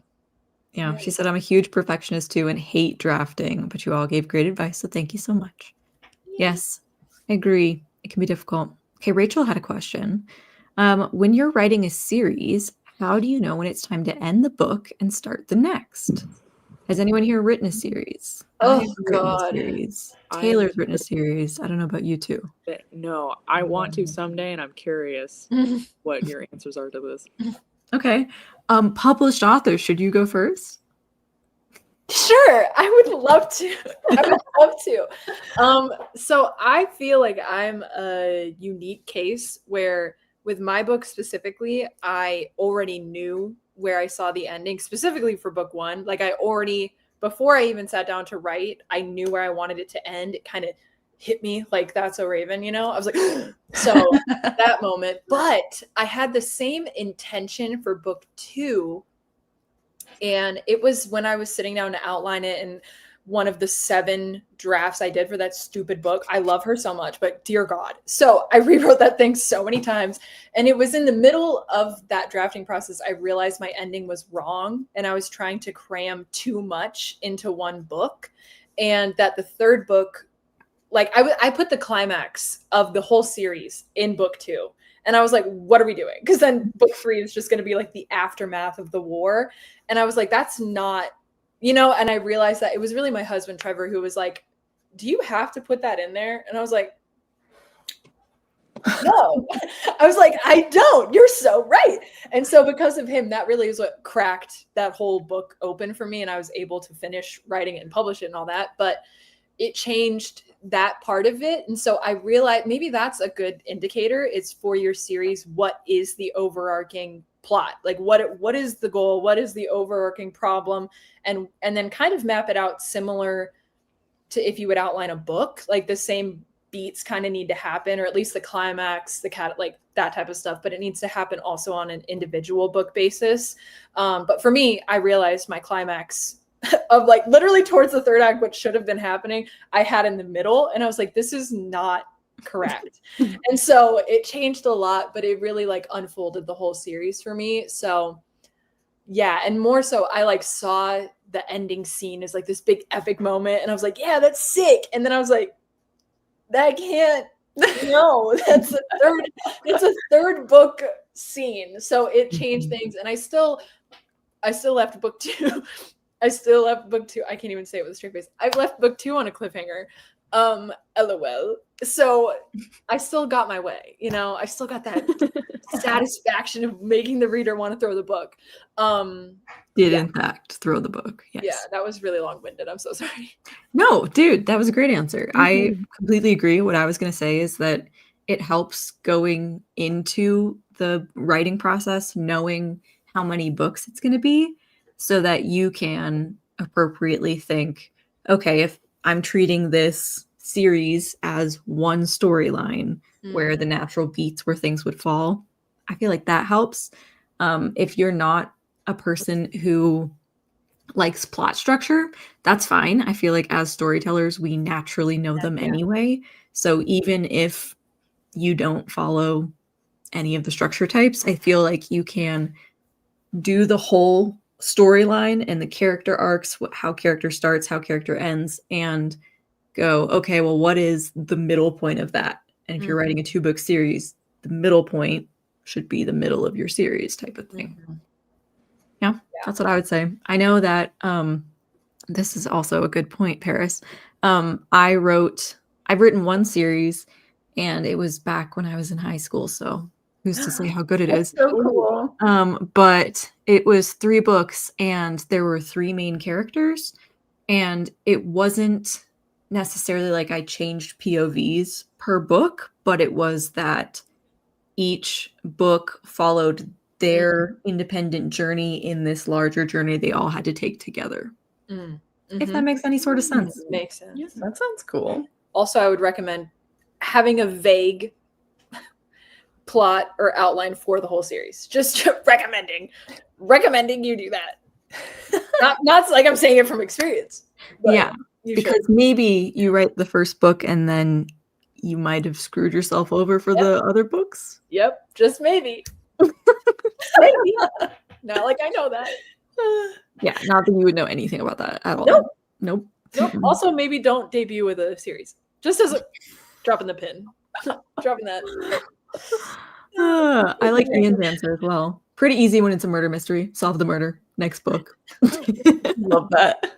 [SPEAKER 1] Yeah. She said, I'm a huge perfectionist too and hate drafting, but you all gave great advice. So thank you so much. Yes, I agree. It can be difficult. Okay, Rachel had a question. When you're writing a series, how do you know when it's time to end the book and start the next? Has anyone here written a series?
[SPEAKER 2] Oh,
[SPEAKER 1] I've written a
[SPEAKER 2] God.
[SPEAKER 1] series. Taylor's written a series. I don't know about you two.
[SPEAKER 3] But no, I want to someday, and I'm curious what your answers are to this.
[SPEAKER 1] Okay. Published authors, should you go first?
[SPEAKER 2] Sure, I would love to. I would love to. So I feel like I'm a unique case where, with my book specifically, I already knew where I saw the ending, specifically for book one. Like I already, before I even sat down to write, I knew where I wanted it to end. It kind of hit me like That's So Raven, you know? I was like, so that moment. But I had the same intention for book two. And it was when I was sitting down to outline it, and one of the 7 drafts I did for that stupid book. I love her so much, but dear God. So I rewrote that thing so many times. And it was in the middle of that drafting process, I realized my ending was wrong. And I was trying to cram too much into one book. And that the third book, like I put the climax of the whole series in book 2. And I was like, what are we doing? Because then book 3 is just going to be like the aftermath of the war. And I was like, that's not, you know, and I realized that it was really my husband, Trevor, who was like, do you have to put that in there? And I was like, no. I was like, I don't. You're so right. And so because of him, that really is what cracked that whole book open for me. And I was able to finish writing it and publish it and all that. But it changed that part of it. And so I realized maybe that's a good indicator. It's for your series. What is the overarching plot? Like what is the goal? What is the overarching problem? And then kind of map it out similar to if you would outline a book, like the same beats kind of need to happen, or at least the climax, the cat, like that type of stuff, but it needs to happen also on an individual book basis. But for me, I realized my climax of like literally towards the third act, what should have been happening, I had in the middle. And I was like, this is not correct. And so it changed a lot, but it really like unfolded the whole series for me. So yeah. And more so I like saw the ending scene as like this big epic moment. And I was like, yeah, that's sick. And then I was like, that can't, no, it's a third book scene. So it changed things. And I still left book 2. I still left book 2. I can't even say it with a straight face. I've left book 2 on a cliffhanger. LOL. So I still got my way, you know, I still got that satisfaction of making the reader want to throw the book.
[SPEAKER 1] Did in fact throw the book. Yes.
[SPEAKER 2] Yeah, that was really long-winded. I'm so sorry.
[SPEAKER 1] No, dude, that was a great answer. I completely agree. What I was going to say is that it helps going into the writing process, knowing how many books it's going to be, so that you can appropriately think, okay, if I'm treating this series as one storyline where the natural beats where things would fall, I feel like that helps. If you're not a person who likes plot structure, that's fine. I feel like as storytellers, we naturally know them anyway. So even if you don't follow any of the structure types. I feel like you can do the whole storyline and the character arcs, how character starts, how character ends, and go, okay, well, what is the middle point of that? And if you're writing a 2-book series, the middle point should be the middle of your series type of thing. Yeah, that's what I would say. I know that this is also a good point, Paris. I've written one series, and it was back when I was in high school, so who's to say how good it is?
[SPEAKER 4] So cool.
[SPEAKER 1] But it was 3 books, and there were 3 main characters, and it wasn't necessarily like I changed POVs per book, but it was that each book followed their independent journey in this larger journey they all had to take together. If that makes any sort of sense.
[SPEAKER 2] Makes sense.
[SPEAKER 4] Yes, that sounds cool.
[SPEAKER 2] Also, I would recommend having a vague plot or outline for the whole series. Just recommending you do that. Not like I'm saying it from experience.
[SPEAKER 1] Yeah, because maybe you write the first book and then you might have screwed yourself over for the other books.
[SPEAKER 2] Yep, just maybe. Maybe. Not like I know that.
[SPEAKER 1] Yeah, not that you would know anything about that at all. Nope.
[SPEAKER 2] Also, maybe don't debut with a series. Just as a dropping the pin. Dropping that.
[SPEAKER 1] I like Ian's answer as well. Pretty easy when it's a murder mystery. Solve the murder. Next book.
[SPEAKER 4] Love that.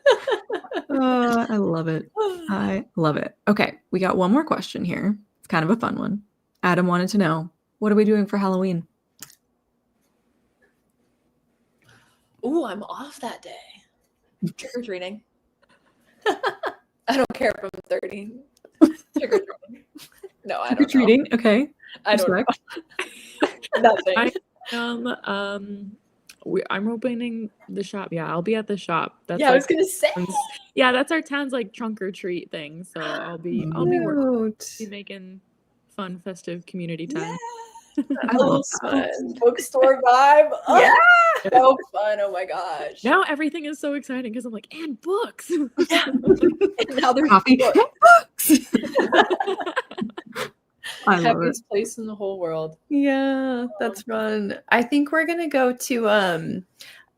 [SPEAKER 1] I love it. I love it. Okay, we got one more question here. It's kind of a fun one. Adam wanted to know, what are we doing for Halloween?
[SPEAKER 2] Ooh, I'm off that day. Trick-or-treating. I don't care if I'm 30. Trick-or-treating. No, I don't know.
[SPEAKER 1] Trick-or-treating? Okay.
[SPEAKER 2] I don't know. Nothing.
[SPEAKER 3] I'm opening the shop. Yeah, I'll be at the shop. That's
[SPEAKER 2] I was gonna say.
[SPEAKER 3] Yeah, that's our town's like trunk or treat thing. So I'll be working, be making fun, festive community time.
[SPEAKER 1] I love that.
[SPEAKER 2] Bookstore vibe. Oh,
[SPEAKER 4] Yeah.
[SPEAKER 2] so fun. Oh my gosh.
[SPEAKER 3] Now everything is so exciting because I'm like, and books.
[SPEAKER 2] And now there's
[SPEAKER 1] Coffee.
[SPEAKER 2] books.
[SPEAKER 1] I love it.
[SPEAKER 2] Happiest place in the whole world.
[SPEAKER 4] Yeah, that's fun. I think we're gonna go to a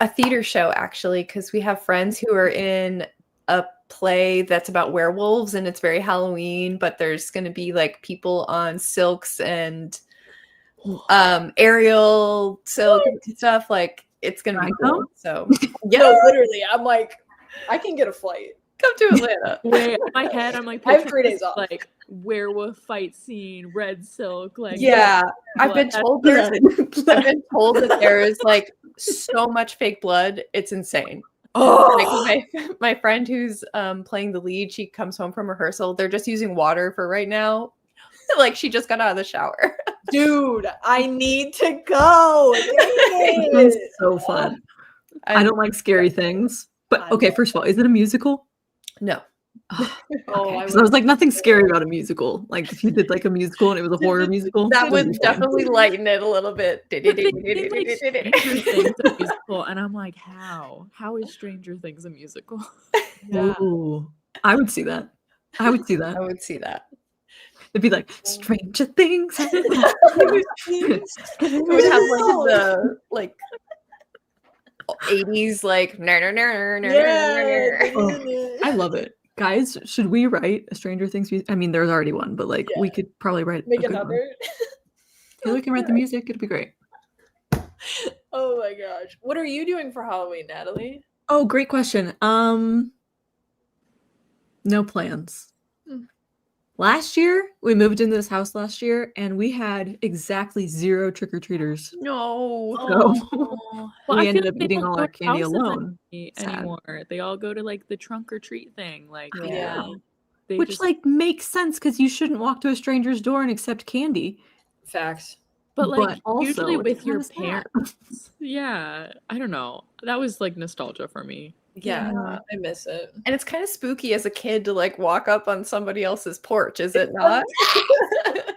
[SPEAKER 4] theater show actually, because we have friends who are in a play that's about werewolves and it's very Halloween, but there's gonna be like people on silks and aerial silk and stuff. Like it's gonna be cool. So
[SPEAKER 2] Yeah, no, literally. I'm like, I can get a flight.
[SPEAKER 4] come to Atlanta.
[SPEAKER 3] Wait, in my head, I'm like,
[SPEAKER 2] I have 3
[SPEAKER 3] picturing
[SPEAKER 2] days off.
[SPEAKER 3] like werewolf fight scene, red silk, like
[SPEAKER 4] Yeah, I've been told I've been told that there is like so much fake blood. It's insane. Like my friend who's playing the lead, she comes home from rehearsal. They're just using water for right now. Like she just got out of the shower.
[SPEAKER 2] Dude, I need to go.
[SPEAKER 1] It's so fun. I don't like scary things. But okay, first of all, is it a musical?
[SPEAKER 4] No.
[SPEAKER 1] Because I was like, nothing scary about a musical. Like if you did like a musical and it was a horror musical,
[SPEAKER 4] That would definitely lighten it a little bit.
[SPEAKER 3] But they did, like, Stranger Things a musical, and I'm like, how? How is Stranger Things a musical?
[SPEAKER 1] Ooh, I would see that. I would see that.
[SPEAKER 4] I would see that.
[SPEAKER 1] It'd be like Stranger Things.
[SPEAKER 4] It would have like the like 80s like
[SPEAKER 1] I love it. Guys, should we write a Stranger Things music? I mean, there's already one, but like we could probably write
[SPEAKER 2] Make
[SPEAKER 1] a good one.
[SPEAKER 2] another.
[SPEAKER 1] Taylor can write the music. It'd be great.
[SPEAKER 2] Oh my gosh. What are you doing for Halloween, Natalie?
[SPEAKER 1] Oh, great question. No plans. Last year, we moved into this house last year, and we had exactly 0 trick-or-treaters.
[SPEAKER 4] No.
[SPEAKER 1] So
[SPEAKER 3] Well,
[SPEAKER 1] we
[SPEAKER 3] I
[SPEAKER 1] ended
[SPEAKER 3] feel
[SPEAKER 1] up
[SPEAKER 3] like they
[SPEAKER 1] eating
[SPEAKER 3] don't
[SPEAKER 1] all
[SPEAKER 3] go
[SPEAKER 1] our
[SPEAKER 3] to
[SPEAKER 1] candy
[SPEAKER 3] houses
[SPEAKER 1] alone. Sad.
[SPEAKER 3] anymore. They all go to like the trunk or treat thing. Like,
[SPEAKER 2] Yeah.
[SPEAKER 3] they
[SPEAKER 1] Which
[SPEAKER 3] just,
[SPEAKER 1] like makes sense because you shouldn't walk to a stranger's door and accept candy.
[SPEAKER 2] Facts.
[SPEAKER 3] but like
[SPEAKER 1] but also,
[SPEAKER 3] usually
[SPEAKER 1] it's
[SPEAKER 3] with your
[SPEAKER 1] kinda sad.
[SPEAKER 3] parents. Yeah, I don't know. That was like nostalgia for me.
[SPEAKER 2] Yeah, I miss it.
[SPEAKER 4] And it's kind of spooky as a kid to like walk up on somebody else's porch, is it not?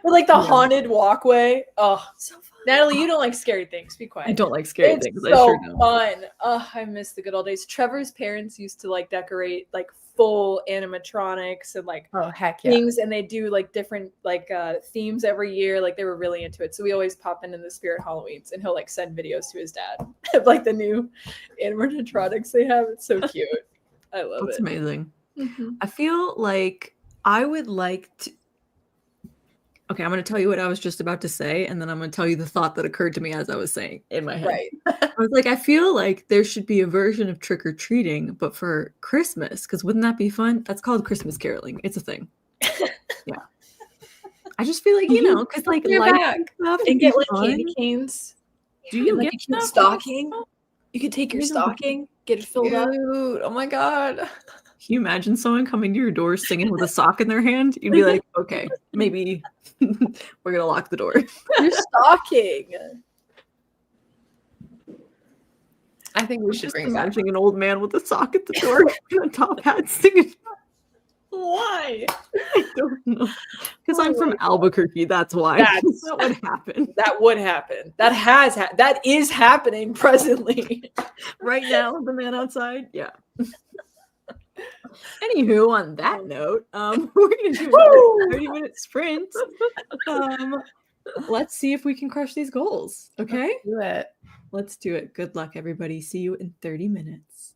[SPEAKER 2] Or like the
[SPEAKER 1] Yeah.
[SPEAKER 2] haunted walkway. Oh,
[SPEAKER 4] So fun.
[SPEAKER 2] Natalie, you don't like scary things. Be quiet.
[SPEAKER 1] I don't like scary
[SPEAKER 2] It's
[SPEAKER 1] things.
[SPEAKER 2] so
[SPEAKER 1] I sure don't.
[SPEAKER 2] fun. Oh, I miss the good old days. Trevor's parents used to like decorate like full animatronics and like
[SPEAKER 4] Oh, heck yeah.
[SPEAKER 2] things, and they do like different like themes every year. Like they were really into it, so we always pop into the Spirit Halloweens, and he'll like send videos to his dad of like the new animatronics they have. It's so cute. I love
[SPEAKER 1] That's
[SPEAKER 2] it.
[SPEAKER 1] amazing.
[SPEAKER 2] Mhm.
[SPEAKER 1] I feel like I would like to. Okay, I'm going to tell you what I was just about to say, and then I'm going to tell you the thought that occurred to me as I was saying in my head.
[SPEAKER 2] Right.
[SPEAKER 1] I was like, I feel like there should be a version of trick or treating, but for Christmas, because wouldn't that be fun? That's called Christmas caroling. It's a thing. Yeah. I just feel like, because like
[SPEAKER 2] Bring it
[SPEAKER 1] lights
[SPEAKER 2] back.
[SPEAKER 1] and stuff
[SPEAKER 2] And
[SPEAKER 1] would
[SPEAKER 2] get
[SPEAKER 1] be
[SPEAKER 2] like
[SPEAKER 1] fun.
[SPEAKER 2] candy canes.
[SPEAKER 3] Do you
[SPEAKER 2] And, like
[SPEAKER 3] get
[SPEAKER 2] a cute
[SPEAKER 3] stuff?
[SPEAKER 2] stocking? You could take your
[SPEAKER 1] You know.
[SPEAKER 2] stocking, get it filled up.
[SPEAKER 4] Dude, oh my God.
[SPEAKER 1] Can you imagine someone coming to your door singing with a sock in their hand? You'd be like, okay, maybe we're going to lock the door.
[SPEAKER 2] Your stocking.
[SPEAKER 4] I think we should
[SPEAKER 1] Just
[SPEAKER 4] bring it back.
[SPEAKER 1] imagining an old man with a sock at the door and a top hat singing.
[SPEAKER 2] Why?
[SPEAKER 1] I don't know. Because I'm
[SPEAKER 2] Oh
[SPEAKER 1] from
[SPEAKER 2] my
[SPEAKER 1] Albuquerque. That's why.
[SPEAKER 2] That's-
[SPEAKER 1] That would happen.
[SPEAKER 2] That would happen. That is happening presently.
[SPEAKER 1] Right now, the man outside. Yeah. Anywho, on that note, we're gonna do another 30-minute sprint. Let's see if we can crush these goals. Okay?
[SPEAKER 4] Do it.
[SPEAKER 1] Let's do it. Good luck, everybody. See you in 30 minutes.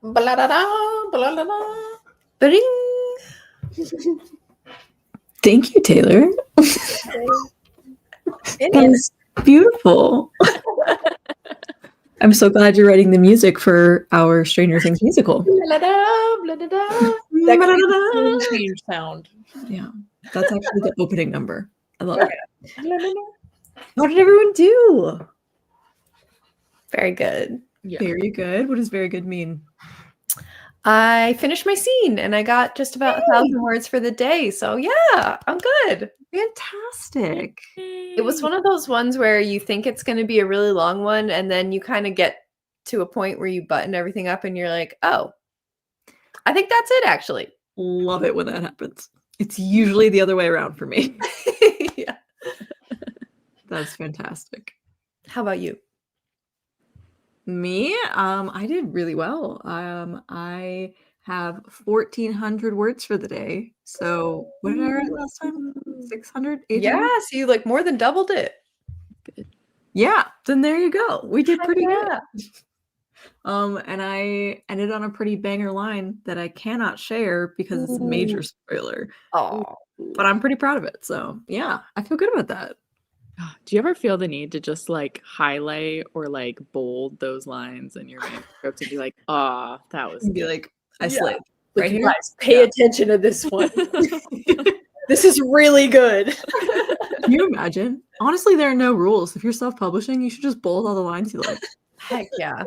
[SPEAKER 2] Blah-da-da, blah-da-da.
[SPEAKER 4] Ba-ding!
[SPEAKER 1] Thank you, Taylor. That was beautiful. I'm so glad you're writing the music for our Stranger Things musical.
[SPEAKER 2] Blah-da-da, blah-da-da. That could be the scene change sound.
[SPEAKER 1] Yeah, that's actually the opening number. I love it.
[SPEAKER 2] Blah-da-da.
[SPEAKER 1] How did everyone do?
[SPEAKER 4] Very good.
[SPEAKER 3] Yeah.
[SPEAKER 1] Very good. What does very good mean?
[SPEAKER 4] I finished my scene and I got just about 1,000 words for the day. So yeah, I'm good.
[SPEAKER 1] Fantastic.
[SPEAKER 4] It was one of those ones where you think it's going to be a really long one, and then you kind of get to a point where you button everything up and you're like, oh, I think that's it actually.
[SPEAKER 1] Love it when that happens. It's usually the other way around for me.
[SPEAKER 4] Yeah.
[SPEAKER 1] That's fantastic.
[SPEAKER 4] How about you?
[SPEAKER 1] Me, I did really well. I have 1,400 words for the day. So what did I write last time? 600?
[SPEAKER 4] Yeah, so you like more than doubled it.
[SPEAKER 1] Yeah, then there you go. We did pretty
[SPEAKER 4] Yeah.
[SPEAKER 1] good. And I ended on a pretty banger line that I cannot share because it's a major spoiler.
[SPEAKER 4] Oh,
[SPEAKER 1] But I'm pretty proud of it. So yeah, I feel good about that.
[SPEAKER 3] Do you ever feel the need to just like highlight or like bold those lines in your manuscript and be like, ah, that was
[SPEAKER 1] And be like, I slayed.
[SPEAKER 2] Look,
[SPEAKER 1] Right
[SPEAKER 2] you
[SPEAKER 1] here.
[SPEAKER 2] guys, pay attention to this one. This is really good.
[SPEAKER 1] Can you imagine? Honestly, there are no rules. If you're self-publishing, you should just bold all the lines you like.
[SPEAKER 4] heck yeah.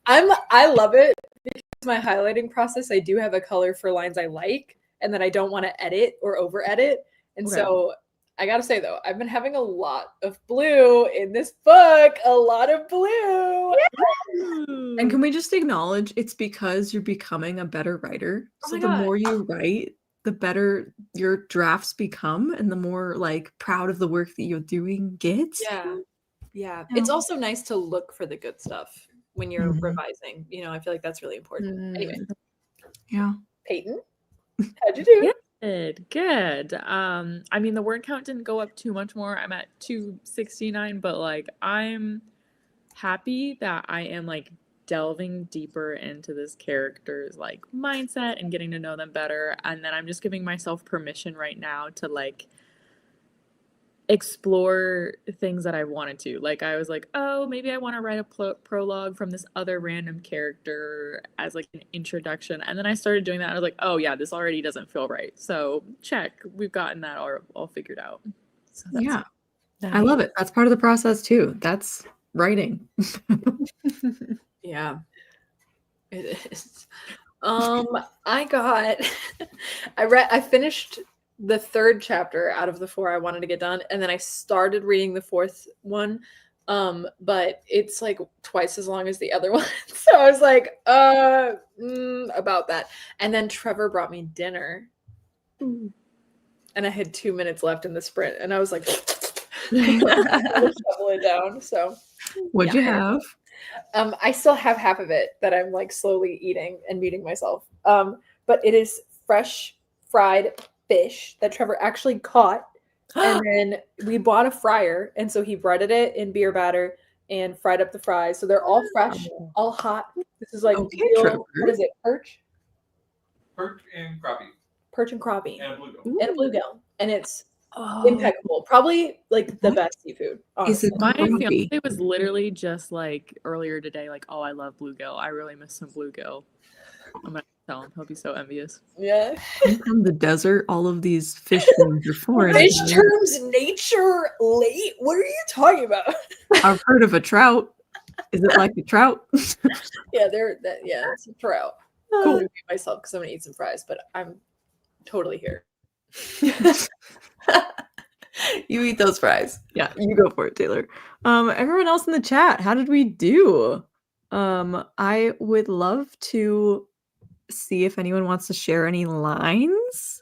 [SPEAKER 2] I love it because my highlighting process, I do have a color for lines I like and that I don't want to edit or over edit. And
[SPEAKER 1] Okay.
[SPEAKER 2] so I gotta say though, I've been having a lot of blue in this book. A lot of blue.
[SPEAKER 1] And can we just acknowledge it's because you're becoming a better writer?
[SPEAKER 2] Oh
[SPEAKER 1] So
[SPEAKER 2] my
[SPEAKER 1] the
[SPEAKER 2] God.
[SPEAKER 1] more you write, the better your drafts become and the more like proud of the work that you're doing gets.
[SPEAKER 2] Yeah. Yeah.
[SPEAKER 1] Yeah.
[SPEAKER 2] It's also nice to look for the good stuff when you're
[SPEAKER 1] Mhm.
[SPEAKER 2] revising. You know, I feel like that's really important. Anyway,
[SPEAKER 1] Yeah.
[SPEAKER 2] Peyton, how'd you do?
[SPEAKER 3] Yeah. Good. I mean, the word count didn't go up too much more. I'm at 269, but like I'm happy that I am like delving deeper into this character's like mindset and getting to know them better. And then I'm just giving myself permission right now to like explore things that I wanted to. Like I was like, oh, maybe I want to write a prologue from this other random character as like an introduction. And then I started doing that. I was like, oh yeah, this already doesn't feel right. So check, we've gotten that all figured out. So that's
[SPEAKER 1] Yeah. I love it. That's part of the process too. That's writing.
[SPEAKER 2] Yeah, it is. I finished the 3rd chapter out of the 4 I wanted to get done, and then I started reading the 4th one. But it's like twice as long as the other one. So I was like, about that. And then Trevor brought me dinner. And I had 2 minutes left in the sprint, and I was like, shovel it down. So
[SPEAKER 1] What'd you have?
[SPEAKER 2] I still have half of it that I'm like slowly eating and beating myself. But it is fresh fried fish that Trevor actually caught. And then we bought a fryer. And so he breaded it in beer batter and fried up the fries. So they're all fresh, all hot. This is like,
[SPEAKER 1] Okay,
[SPEAKER 2] real,
[SPEAKER 1] Trevor.
[SPEAKER 2] what is it? Perch?
[SPEAKER 5] Perch and crappie
[SPEAKER 2] Perch and crappie.
[SPEAKER 5] and bluegill.
[SPEAKER 2] And a bluegill. And it's
[SPEAKER 1] Oh,
[SPEAKER 2] impeccable. Probably like the
[SPEAKER 1] What?
[SPEAKER 2] best seafood.
[SPEAKER 1] Is it
[SPEAKER 2] Honestly.
[SPEAKER 3] My
[SPEAKER 1] crappie?
[SPEAKER 3] fiance was literally just like earlier today, like, oh, I love bluegill. I really miss some blugill. I'm gonna tell him. He'll be so envious.
[SPEAKER 2] Yeah.
[SPEAKER 1] I'm from the desert. All of these fish things are foreign.
[SPEAKER 2] Fish
[SPEAKER 1] to me.
[SPEAKER 2] turns nature late. What are you talking about?
[SPEAKER 1] I've heard of a trout. Is it like a trout?
[SPEAKER 2] Yeah, it's a trout. Cool. Beat myself because I'm gonna eat some fries, but I'm totally here.
[SPEAKER 4] You eat those fries.
[SPEAKER 1] Yeah, you go for it, Taylor. Everyone else in the chat, how did we do? I would love to see if anyone wants to share any lines.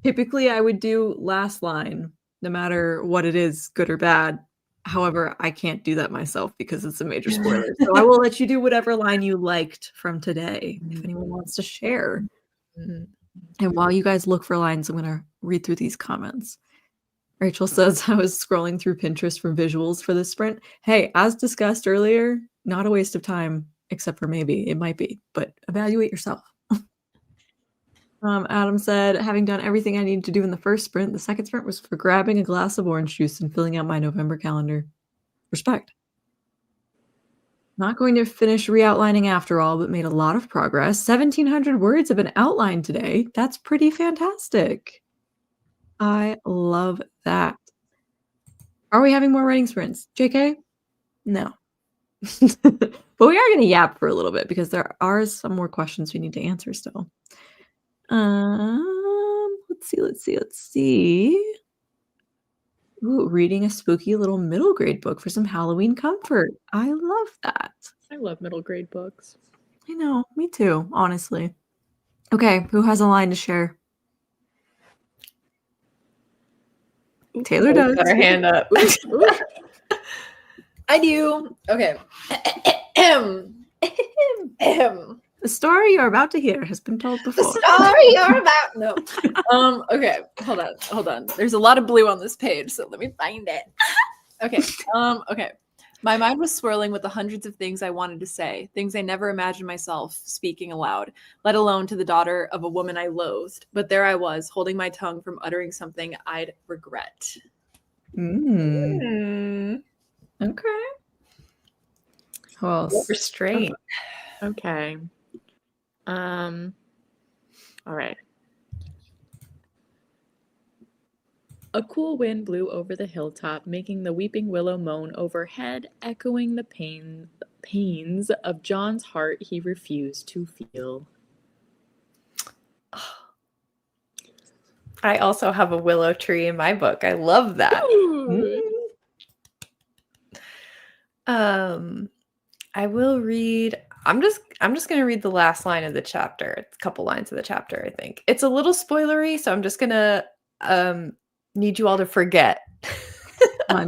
[SPEAKER 1] Typically, I would do last line, no matter what it is, good or bad. However, I can't do that myself because it's a major spoiler. So I will let you do whatever line you liked from today, if anyone wants to share. And while you guys look for lines, I'm going to read through these comments. Rachel says, I was scrolling through Pinterest for visuals for this sprint. Hey, as discussed earlier, not a waste of time except for maybe it might be, but evaluate yourself. Adam said, having done everything I needed to do in the first sprint, the second sprint was for grabbing a glass of orange juice and filling out my November calendar. Respect. Not going to finish re-outlining after all, but made a lot of progress. 1,700 words have been outlined today. That's pretty fantastic. I love that. Are we having more writing sprints? JK? No. But we are going to yap for a little bit because there are some more questions we need to answer still. Let's see. Ooh, reading a spooky little middle grade book for some Halloween comfort. I love that.
[SPEAKER 3] I love middle grade books.
[SPEAKER 1] I know, me too, honestly. Okay, who has a line to share? Taylor does.
[SPEAKER 4] Got her hand up.
[SPEAKER 2] I do. Okay.
[SPEAKER 1] The story you're about to hear has been told before.
[SPEAKER 2] The story you're about. No. Okay. Hold on. There's a lot of blue on this page, so let me find it. Okay. Okay. My mind was swirling with the hundreds of things I wanted to say, things I never imagined myself speaking aloud, let alone to the daughter of a woman I loathed. But there I was, holding my tongue from uttering something I'd regret.
[SPEAKER 1] Okay. Who else?
[SPEAKER 4] Restraint.
[SPEAKER 3] Okay. All right. A cool wind blew over the hilltop, making the weeping willow moan overhead, echoing the pains of John's heart he refused to feel.
[SPEAKER 4] I also have a willow tree in my book. I love that. I will read. I'm just going to read the last line of the chapter. It's a couple lines of the chapter, I think. It's a little spoilery, so I'm just going to need you all to forget.
[SPEAKER 1] I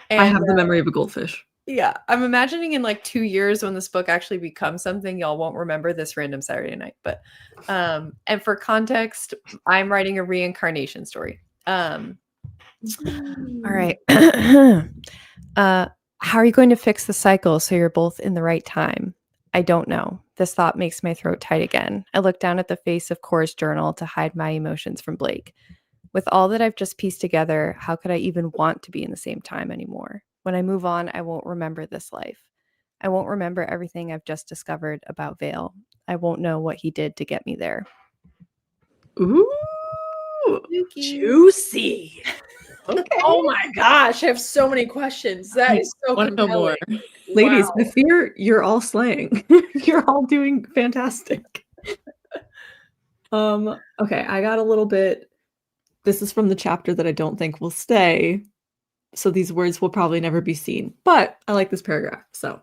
[SPEAKER 1] have the memory of a goldfish.
[SPEAKER 4] Yeah, I'm imagining in like 2 years when this book actually becomes something, y'all won't remember this random Saturday night. But and for context, I'm writing a reincarnation story. All right. How are you going to fix the cycle so you're both in the right time? I don't know. This thought makes my throat tight again. I look down at the face of Cora's journal to hide my emotions from Blake. With all that I've just pieced together, how could I even want to be in the same time anymore? When I move on, I won't remember this life. I won't remember everything I've just discovered about Vale. I won't know what he did to get me there.
[SPEAKER 1] Ooh,
[SPEAKER 2] Juicy. Okay. Oh my gosh, I have so many questions. That is so compelling.
[SPEAKER 1] Ladies,
[SPEAKER 2] Wow.
[SPEAKER 1] I fear you're all slaying. You're all doing fantastic. Okay, I got a little bit. This is from the chapter that I don't think will stay. So these words will probably never be seen. But I like this paragraph. So,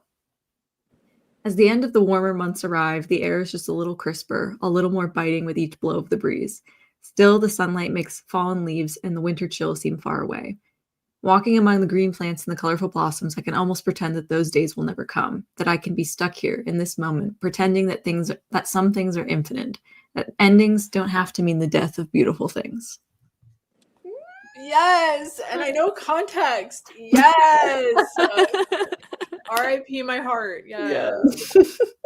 [SPEAKER 1] as the end of the warmer months arrive, the air is just a little crisper, a little more biting with each blow of the breeze. Still, the sunlight makes fallen leaves and the winter chill seem far away. Walking among the green plants and the colorful blossoms, I can almost pretend that those days will never come, that I can be stuck here in this moment, pretending that some things are infinite, that endings don't have to mean the death of beautiful things.
[SPEAKER 2] Yes, and I know context. Yes. R.I.P. my heart. Yes.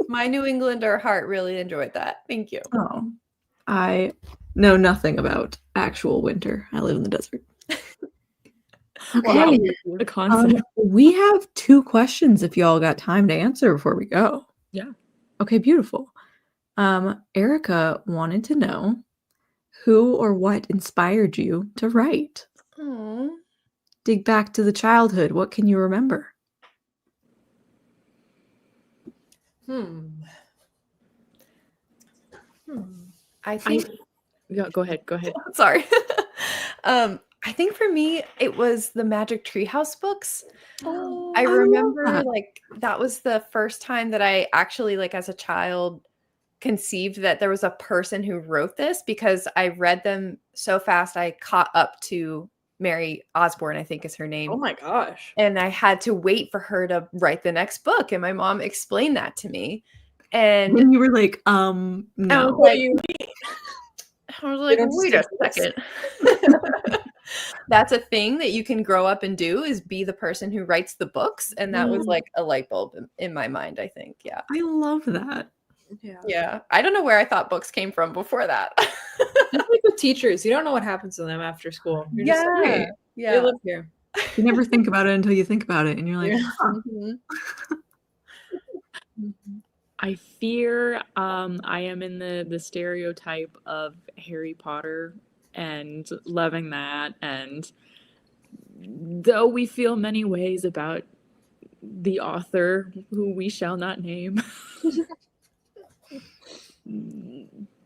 [SPEAKER 4] My New Englander heart really enjoyed that. Thank you.
[SPEAKER 1] Oh, I know nothing about actual winter. I live in the desert. Okay.
[SPEAKER 3] The concept.
[SPEAKER 1] We have 2 questions if y'all got time to answer before we go.
[SPEAKER 3] Yeah.
[SPEAKER 1] Okay, beautiful. Erica wanted to know who or what inspired you to write?
[SPEAKER 4] Aww.
[SPEAKER 1] Dig back to the childhood. What can you remember?
[SPEAKER 4] I think.
[SPEAKER 3] Yeah, go ahead.
[SPEAKER 4] Sorry. I think for me, it was the Magic Treehouse books.
[SPEAKER 1] Oh,
[SPEAKER 4] I
[SPEAKER 1] I love
[SPEAKER 4] remember
[SPEAKER 1] that.
[SPEAKER 4] like that was the first time that I actually, like as a child, conceived that there was a person who wrote this, because I read them so fast I caught up to Mary Osborne, I think is her name.
[SPEAKER 2] Oh my gosh.
[SPEAKER 4] And I had to wait for her to write the next book. And my mom explained that to me. And
[SPEAKER 1] When you were like,
[SPEAKER 4] I
[SPEAKER 1] no.
[SPEAKER 4] was like, wait a second. that's a thing that you can grow up and do, is be the person who writes the books. And that was like a light bulb in my mind, I think. Yeah.
[SPEAKER 1] I love that.
[SPEAKER 4] Yeah. I don't know where I thought books came from before that.
[SPEAKER 2] Just like with teachers, you don't know what happens to them after school. You're just like,
[SPEAKER 1] Right.
[SPEAKER 2] they
[SPEAKER 4] Yeah.
[SPEAKER 2] live here.
[SPEAKER 1] You never think about it until you think about it, and you're like,
[SPEAKER 2] Yeah.
[SPEAKER 1] huh.
[SPEAKER 3] I fear I am in the stereotype of Harry Potter and loving that. And though we feel many ways about the author, who we shall not name,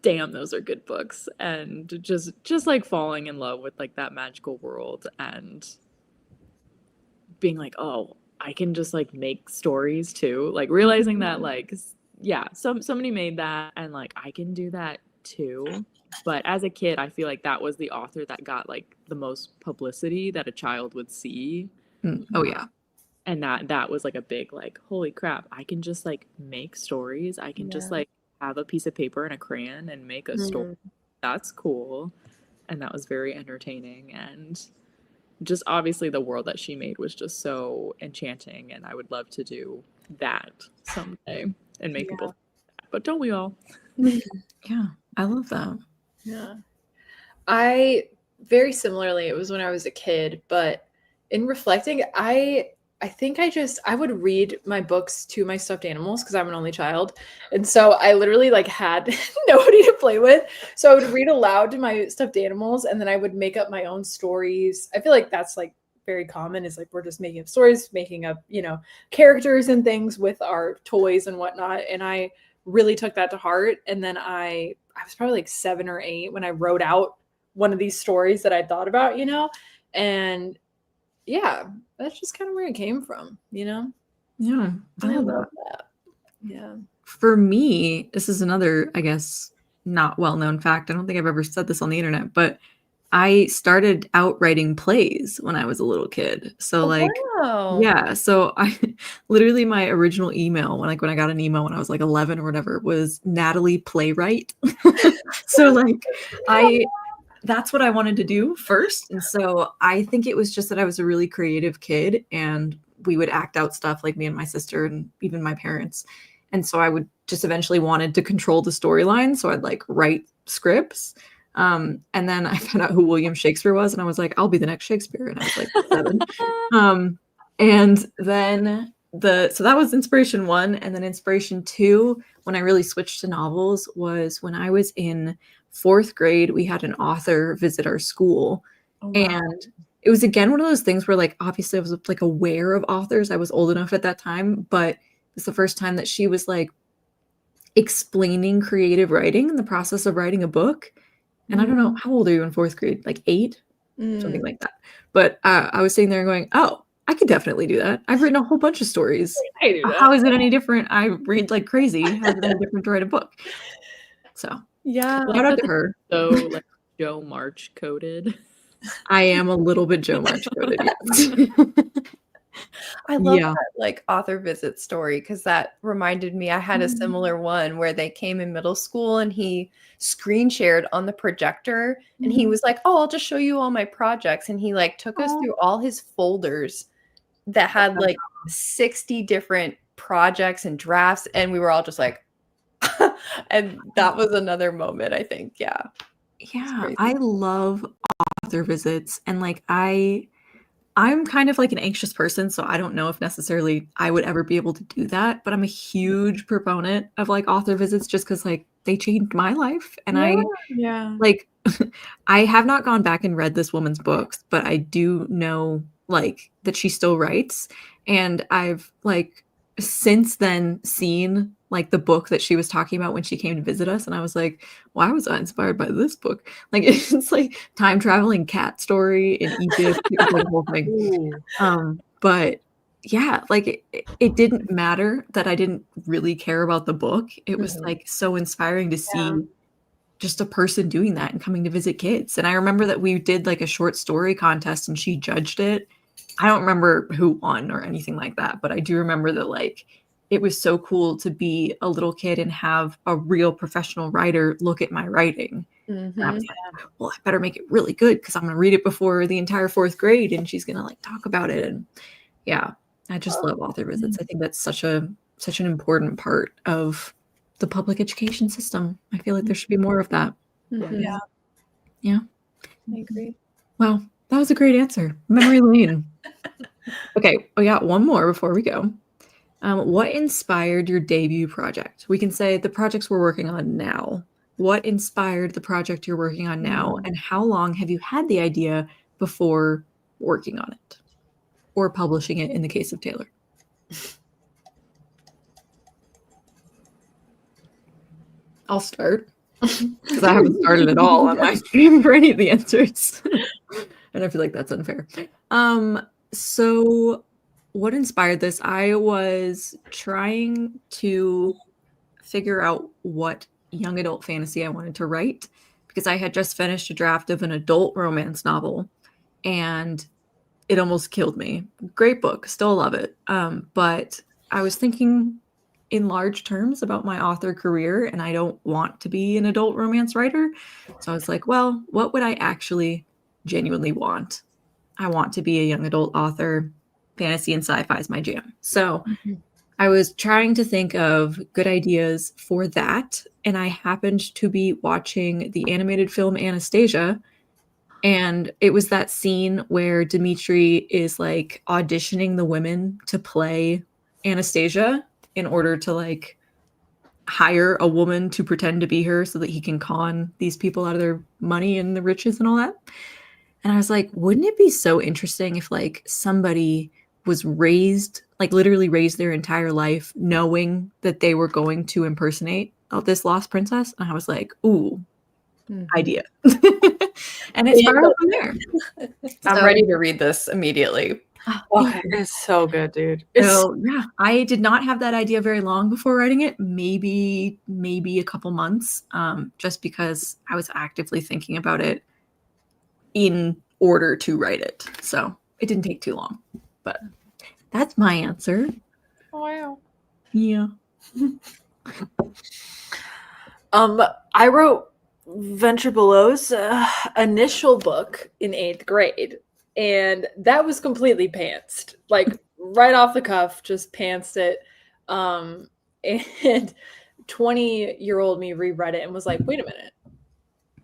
[SPEAKER 3] damn, those are good books. And just like falling in love with like that magical world and being like, oh, I can just like make stories too. Like realizing that like, yeah, somebody made that and like I can do that too. But as a kid, I feel like that was the author that got like the most publicity that a child would see.
[SPEAKER 1] Oh yeah.
[SPEAKER 3] And that was like a big like, holy crap, I can just like make stories. I can just like have a piece of paper and a crayon and make a story. That's cool. And that was very entertaining. And just obviously the world that she made was just so enchanting. And I would love to do that someday and make people think that. But don't we all?
[SPEAKER 1] Yeah, I love that.
[SPEAKER 2] Yeah. I very similarly, it was when I was a kid, but in reflecting, I think I would read my books to my stuffed animals because I'm an only child. And so I literally like had nobody to play with. So I would read aloud to my stuffed animals and then I would make up my own stories. I feel like that's like very common, is like we're just making up stories, making up, characters and things with our toys and whatnot. And I really took that to heart. And then I was probably like 7 or 8 when I wrote out one of these stories that I thought about, and yeah, that's just kind of where it came from,
[SPEAKER 1] Yeah,
[SPEAKER 2] I love that. Yeah.
[SPEAKER 1] For me, this is another, I guess, not well-known fact. I don't think I've ever said this on the internet, but I started out writing plays when I was a little kid. So
[SPEAKER 4] Wow.
[SPEAKER 1] yeah, so I literally, my original email when I got an email when I was like 11 or whatever was Natalie Playwright. So like that's what I wanted to do first. And so I think it was just that I was a really creative kid and we would act out stuff, like me and my sister and even my parents. And so I would just eventually wanted to control the storyline. So I'd like write scripts. And then I found out who William Shakespeare was and I was like, I'll be the next Shakespeare. And I was like 7. And then so that was inspiration 1. And then inspiration 2, when I really switched to novels, was when I was in 4th grade. We had an author visit our school. Oh, wow. And it was again one of those things where like obviously I was like aware of authors. I was old enough at that time, but it's the first time that she was like explaining creative writing and the process of writing a book. And I don't know, how old are you in 4th grade? Like 8? Something like that. But I was sitting there going, oh, I could definitely do that. I've written a whole bunch of stories.
[SPEAKER 2] I do that.
[SPEAKER 1] How is it any different? I read like crazy. How is it any different to write a book? So
[SPEAKER 4] yeah,
[SPEAKER 1] shout out to her.
[SPEAKER 3] So like Joe March coded.
[SPEAKER 1] I am a little bit Joe March coded, yes.
[SPEAKER 4] I love that like author visit story, because that reminded me I had a similar one where they came in middle school and he screen shared on the projector and he was like, oh, I'll just show you all my projects. And he like took us through all his folders that had like 60 different projects and drafts. And we were all just like, and that was another moment, I think. Yeah.
[SPEAKER 1] Yeah. I love author visits. And like, I'm kind of like an anxious person, so I don't know if necessarily I would ever be able to do that, but I'm a huge proponent of like author visits just because like they changed my life. And
[SPEAKER 2] yeah.
[SPEAKER 1] Like I have not gone back and read this woman's books, but I do know like that she still writes. And I've like since then seen like the book that she was talking about when she came to visit us. And I was like, why was I inspired by this book? Like it's like time traveling cat story in Egypt, the whole thing. But yeah, like it didn't matter that I didn't really care about the book. It was like so inspiring to see just a person doing that and coming to visit kids. And I remember that we did like a short story contest and she judged it. I don't remember who won or anything like that, but I do remember that like it was so cool to be a little kid and have a real professional writer look at my writing And I was like, well, I better make it really good because I'm going to read it before the entire 4th grade and she's going to like talk about it. And yeah, I just love author visits. I think that's such an important part of the public education system. I feel like there should be more of that.
[SPEAKER 2] Yeah.
[SPEAKER 1] Yeah.
[SPEAKER 4] I agree.
[SPEAKER 1] Wow, that was a great answer. Memory lane. Okay, we got one more before we go. What inspired your debut project? We can say the projects we're working on now. What inspired the project you're working on now? And how long have you had the idea before working on it? Or publishing it in the case of Taylor? I'll start. Because I haven't started at all on my stream for any of the answers. And I feel like that's unfair. So what inspired this? I was trying to figure out what young adult fantasy I wanted to write because I had just finished a draft of an adult romance novel and it almost killed me. Great book, still love it. But I was thinking in large terms about my author career and I don't want to be an adult romance writer. So I was like, well, what would I actually genuinely want? I want to be a young adult author. Fantasy and sci-fi is my jam. So I was trying to think of good ideas for that. And I happened to be watching the animated film Anastasia. And it was that scene where Dimitri is like auditioning the women to play Anastasia in order to like hire a woman to pretend to be her so that he can con these people out of their money and the riches and all that. And I was like, wouldn't it be so interesting if like somebody was raised, like literally raised their entire life knowing that they were going to impersonate this lost princess? And I was like, ooh, idea. And it spiraled from there.
[SPEAKER 4] I'm ready to read this immediately.
[SPEAKER 2] Oh, it's so good, dude.
[SPEAKER 1] So yeah, I did not have that idea very long before writing it. Maybe a couple months, just because I was actively thinking about it in order to write it. So it didn't take too long. But that's my answer.
[SPEAKER 2] Wow.
[SPEAKER 1] Yeah.
[SPEAKER 2] I wrote Venture Below's initial book in 8th grade, and that was completely pantsed, like right off the cuff, just pantsed it. And 20-year-old me reread it and was like, wait a minute,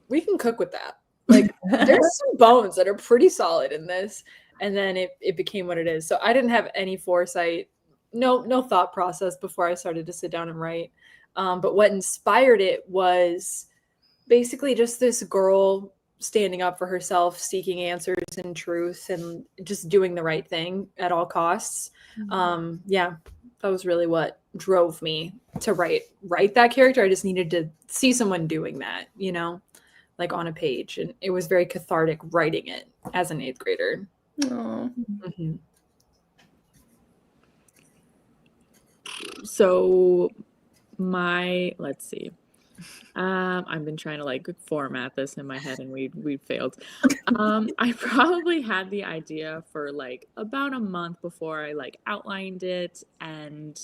[SPEAKER 2] we can cook with that. Like, there's some bones that are pretty solid in this. And then it became what it is. So I didn't have any foresight, no thought process before I started to sit down and write. But what inspired it was basically just this girl standing up for herself, seeking answers and truth, and just doing the right thing at all costs. Yeah, that was really what drove me to write that character. I just needed to see someone doing that, you know, like on a page. And it was very cathartic writing it as an 8th grader.
[SPEAKER 3] So let's see. I've been trying to like format this in my head and we failed. I probably had the idea for like about a month before I like outlined it, and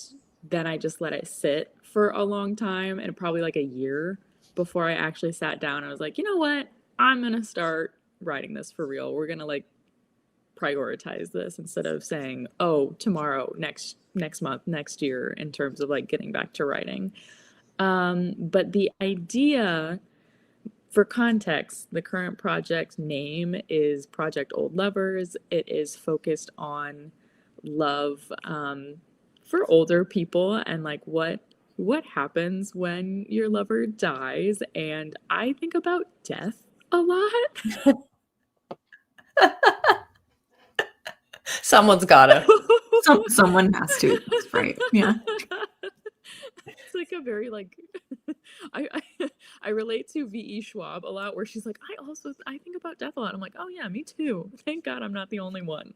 [SPEAKER 3] then I just let it sit for a long time, and probably like a year before I actually sat down. I was like, you know what? I'm gonna start writing this for real. We're gonna like prioritize this instead of saying, oh, tomorrow, next month, next year, in terms of like getting back to writing. But the idea, for context, the current project name is Project Old Lovers. It is focused on love for older people and like what happens when your lover dies. And I think about death a lot.
[SPEAKER 4] Someone's gotta.
[SPEAKER 1] Someone has to. That's right. Yeah.
[SPEAKER 3] It's like a very like I relate to V.E. Schwab a lot, where she's like, I think about death a lot. I'm like, oh yeah, me too. Thank God I'm not the only one.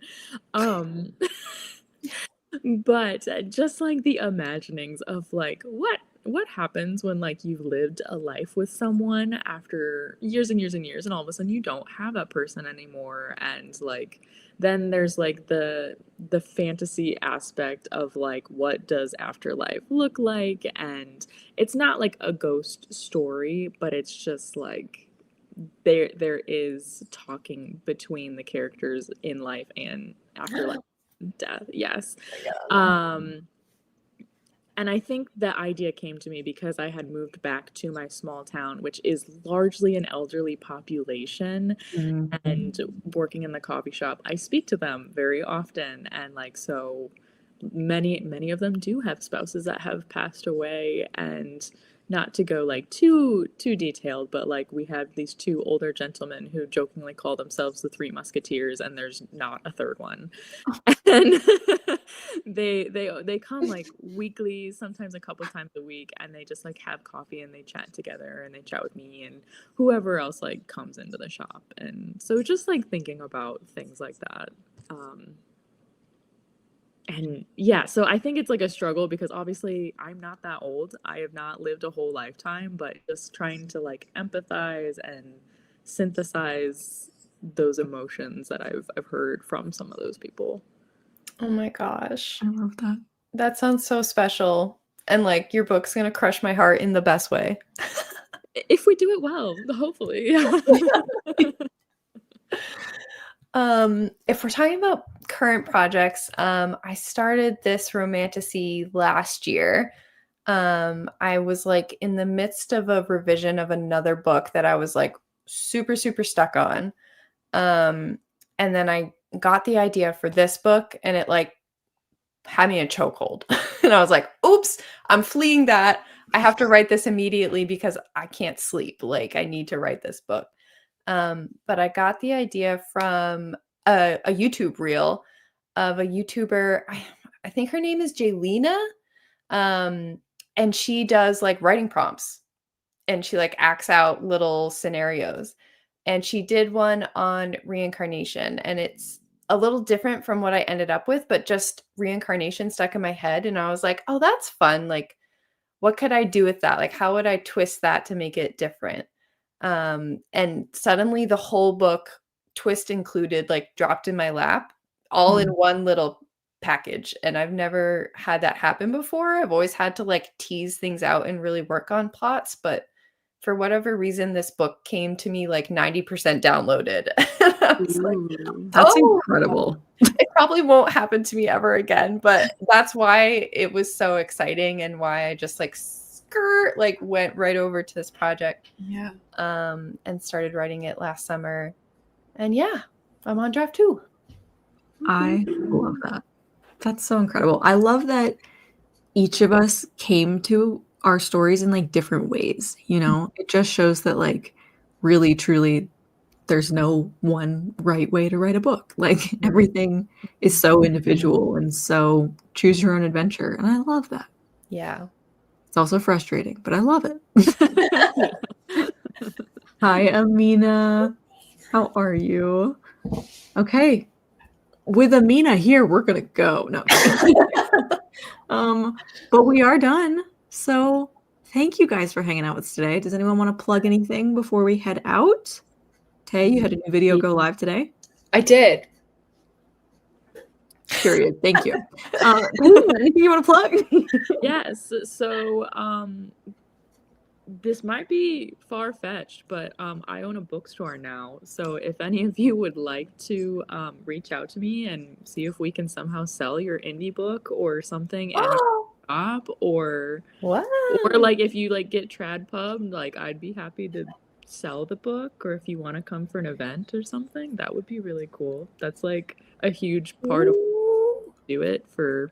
[SPEAKER 3] But just like the imaginings of like what happens when like you've lived a life with someone after years and years and years, and all of a sudden you don't have that person anymore, and like then there's like the fantasy aspect of like what does afterlife look like. And it's not like a ghost story, but it's just like there is talking between the characters in life and after life and death. Yes. And I think the idea came to me because I had moved back to my small town, which is largely an elderly population. And working in the coffee shop, I speak to them very often. And like, so many of them do have spouses that have passed away. And not to go like too detailed, but like we have these two older gentlemen who jokingly call themselves the Three Musketeers, and there's not a third one. And they come like weekly, sometimes a couple times a week, and they just like have coffee and they chat together and they chat with me and whoever else like comes into the shop. And so just like thinking about things like that. And yeah, so I think it's like a struggle because obviously I'm not that old. I have not lived a whole lifetime, but just trying to like empathize and synthesize those emotions that I've heard from some of those people.
[SPEAKER 4] Oh my gosh.
[SPEAKER 1] I love that.
[SPEAKER 4] That sounds so special. And like your book's going to crush my heart in the best way.
[SPEAKER 3] If we do it well, hopefully.
[SPEAKER 4] If we're talking about current projects, I started this romantasy last year. I was like in the midst of a revision of another book that I was like super stuck on. And then I got the idea for this book and it like had me in a chokehold. And I was like, oops, I'm fleeing that. I have to write this immediately because I can't sleep. Like I need to write this book. But I got the idea from a YouTube reel of a YouTuber. I think her name is Jaylena. And she does like writing prompts and she like acts out little scenarios. And she did one on reincarnation, and it's a little different from what I ended up with, but just reincarnation stuck in my head. And I was like, oh, that's fun. Like, what could I do with that? Like, how would I twist that to make it different? And suddenly the whole book, twist included, like dropped in my lap all in one little package. And I've never had that happen before. I've always had to like tease things out and really work on plots. But for whatever reason, this book came to me like 90% downloaded. I was like,
[SPEAKER 1] That's
[SPEAKER 4] oh,
[SPEAKER 1] incredible.
[SPEAKER 4] It probably won't happen to me ever again. But that's why it was so exciting and why I just like like went right over to this project.
[SPEAKER 1] Yeah.
[SPEAKER 4] And started writing it last summer. And yeah, I'm on draft 2.
[SPEAKER 1] I love that. That's so incredible. I love that each of us came to our stories in like different ways, you know? It just shows that like really truly there's no one right way to write a book. Like everything is so individual and so choose your own adventure. And I love that.
[SPEAKER 4] Yeah.
[SPEAKER 1] It's also frustrating, but I love it. Hi, Amina. How are you? Okay. With Amina here, we're going to go. No. But we are done. So thank you guys for hanging out with us today. Does anyone want to plug anything before we head out? Tay, you had a new video go live today?
[SPEAKER 2] I did.
[SPEAKER 1] Period. Thank you. Anything you want to plug?
[SPEAKER 3] Yes. So this might be far-fetched, but I own a bookstore now. So if any of you would like to reach out to me and see if we can somehow sell your indie book or something in our shop, or like if you like get trad pub, like I'd be happy to sell the book, or if you want to come for an event or something, that would be really cool. That's like a huge part of do it for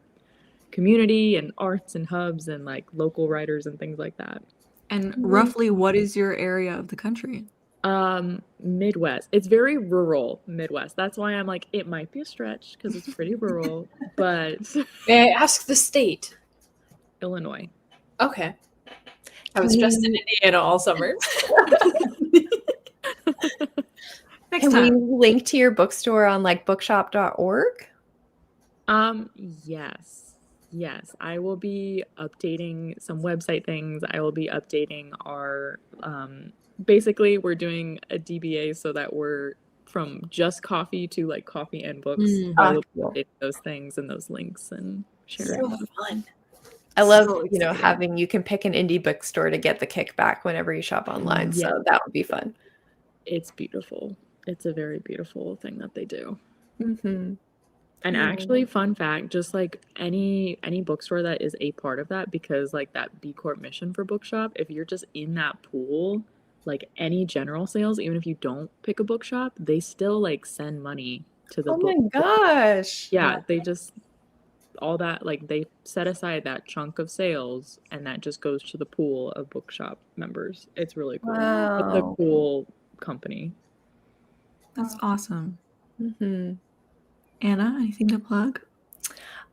[SPEAKER 3] community and arts and hubs and like local writers and things like that.
[SPEAKER 1] And roughly what is your area of the country?
[SPEAKER 3] Midwest. It's very rural Midwest. That's why I'm like, it might be a stretch because it's pretty rural, but
[SPEAKER 2] May I ask the state?
[SPEAKER 3] Illinois.
[SPEAKER 2] Okay. I was just in Indiana all summer.
[SPEAKER 1] Next
[SPEAKER 4] Can we
[SPEAKER 1] time.
[SPEAKER 4] link to your bookstore on like bookshop.org?
[SPEAKER 3] Yes. I will be updating some website things. I will be updating our, basically we're doing a DBA so that we're from just coffee to like coffee and books. I will be updating those things and those links and sharing.
[SPEAKER 2] So fun.
[SPEAKER 4] I love,
[SPEAKER 1] So
[SPEAKER 4] you know,
[SPEAKER 1] exciting.
[SPEAKER 4] having, you can pick an indie bookstore to get the kickback whenever you shop online.
[SPEAKER 3] Yeah.
[SPEAKER 4] So that would be fun.
[SPEAKER 3] it's beautiful. It's a very beautiful thing that they do.
[SPEAKER 4] Mm-hmm.
[SPEAKER 3] And
[SPEAKER 2] Yeah.
[SPEAKER 3] actually, fun fact, just like any bookstore that is a part of that, because like that B Corp mission for Bookshop, if you're just in that pool, like any general sales, even if you don't pick a bookshop, they still like send money to the
[SPEAKER 4] Oh my
[SPEAKER 3] book.
[SPEAKER 4] gosh.
[SPEAKER 3] Yeah, they just all that like they set aside that chunk of sales and that just goes to the pool of bookshop members. It's really cool. It's a
[SPEAKER 4] Wow.
[SPEAKER 3] cool company.
[SPEAKER 1] That's awesome.
[SPEAKER 4] Mm-hmm.
[SPEAKER 1] Anna, anything to plug?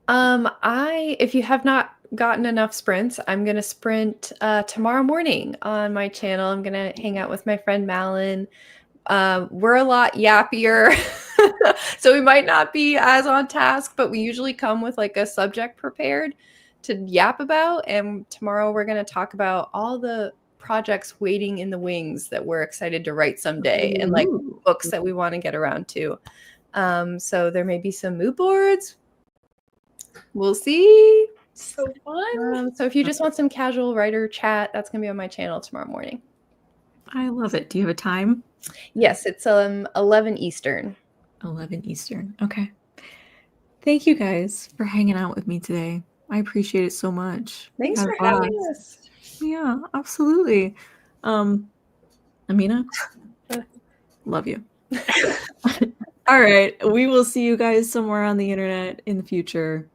[SPEAKER 4] If you have not gotten enough sprints, I'm gonna sprint tomorrow morning on my channel. I'm gonna hang out with my friend Malin. We're a lot yappier, so we might not be as on task, but we usually come with like a subject prepared to yap about. And tomorrow we're gonna talk about all the projects waiting in the wings that we're excited to write someday, and like
[SPEAKER 1] Ooh.
[SPEAKER 4] books that we want to get around to. So there may be some mood boards. We'll see.
[SPEAKER 2] So fun.
[SPEAKER 4] So if you just want some casual writer chat, that's gonna be on my channel tomorrow morning.
[SPEAKER 1] I love it. Do you have a time?
[SPEAKER 4] Yes, it's 11 Eastern.
[SPEAKER 1] 11 Eastern. Okay. Thank you guys for hanging out with me today. I appreciate it so much.
[SPEAKER 4] Thanks
[SPEAKER 1] Had
[SPEAKER 4] for
[SPEAKER 1] a blast.
[SPEAKER 4] having us.
[SPEAKER 1] Yeah, absolutely. Amina, love you. All right. We will see you guys somewhere on the internet in the future.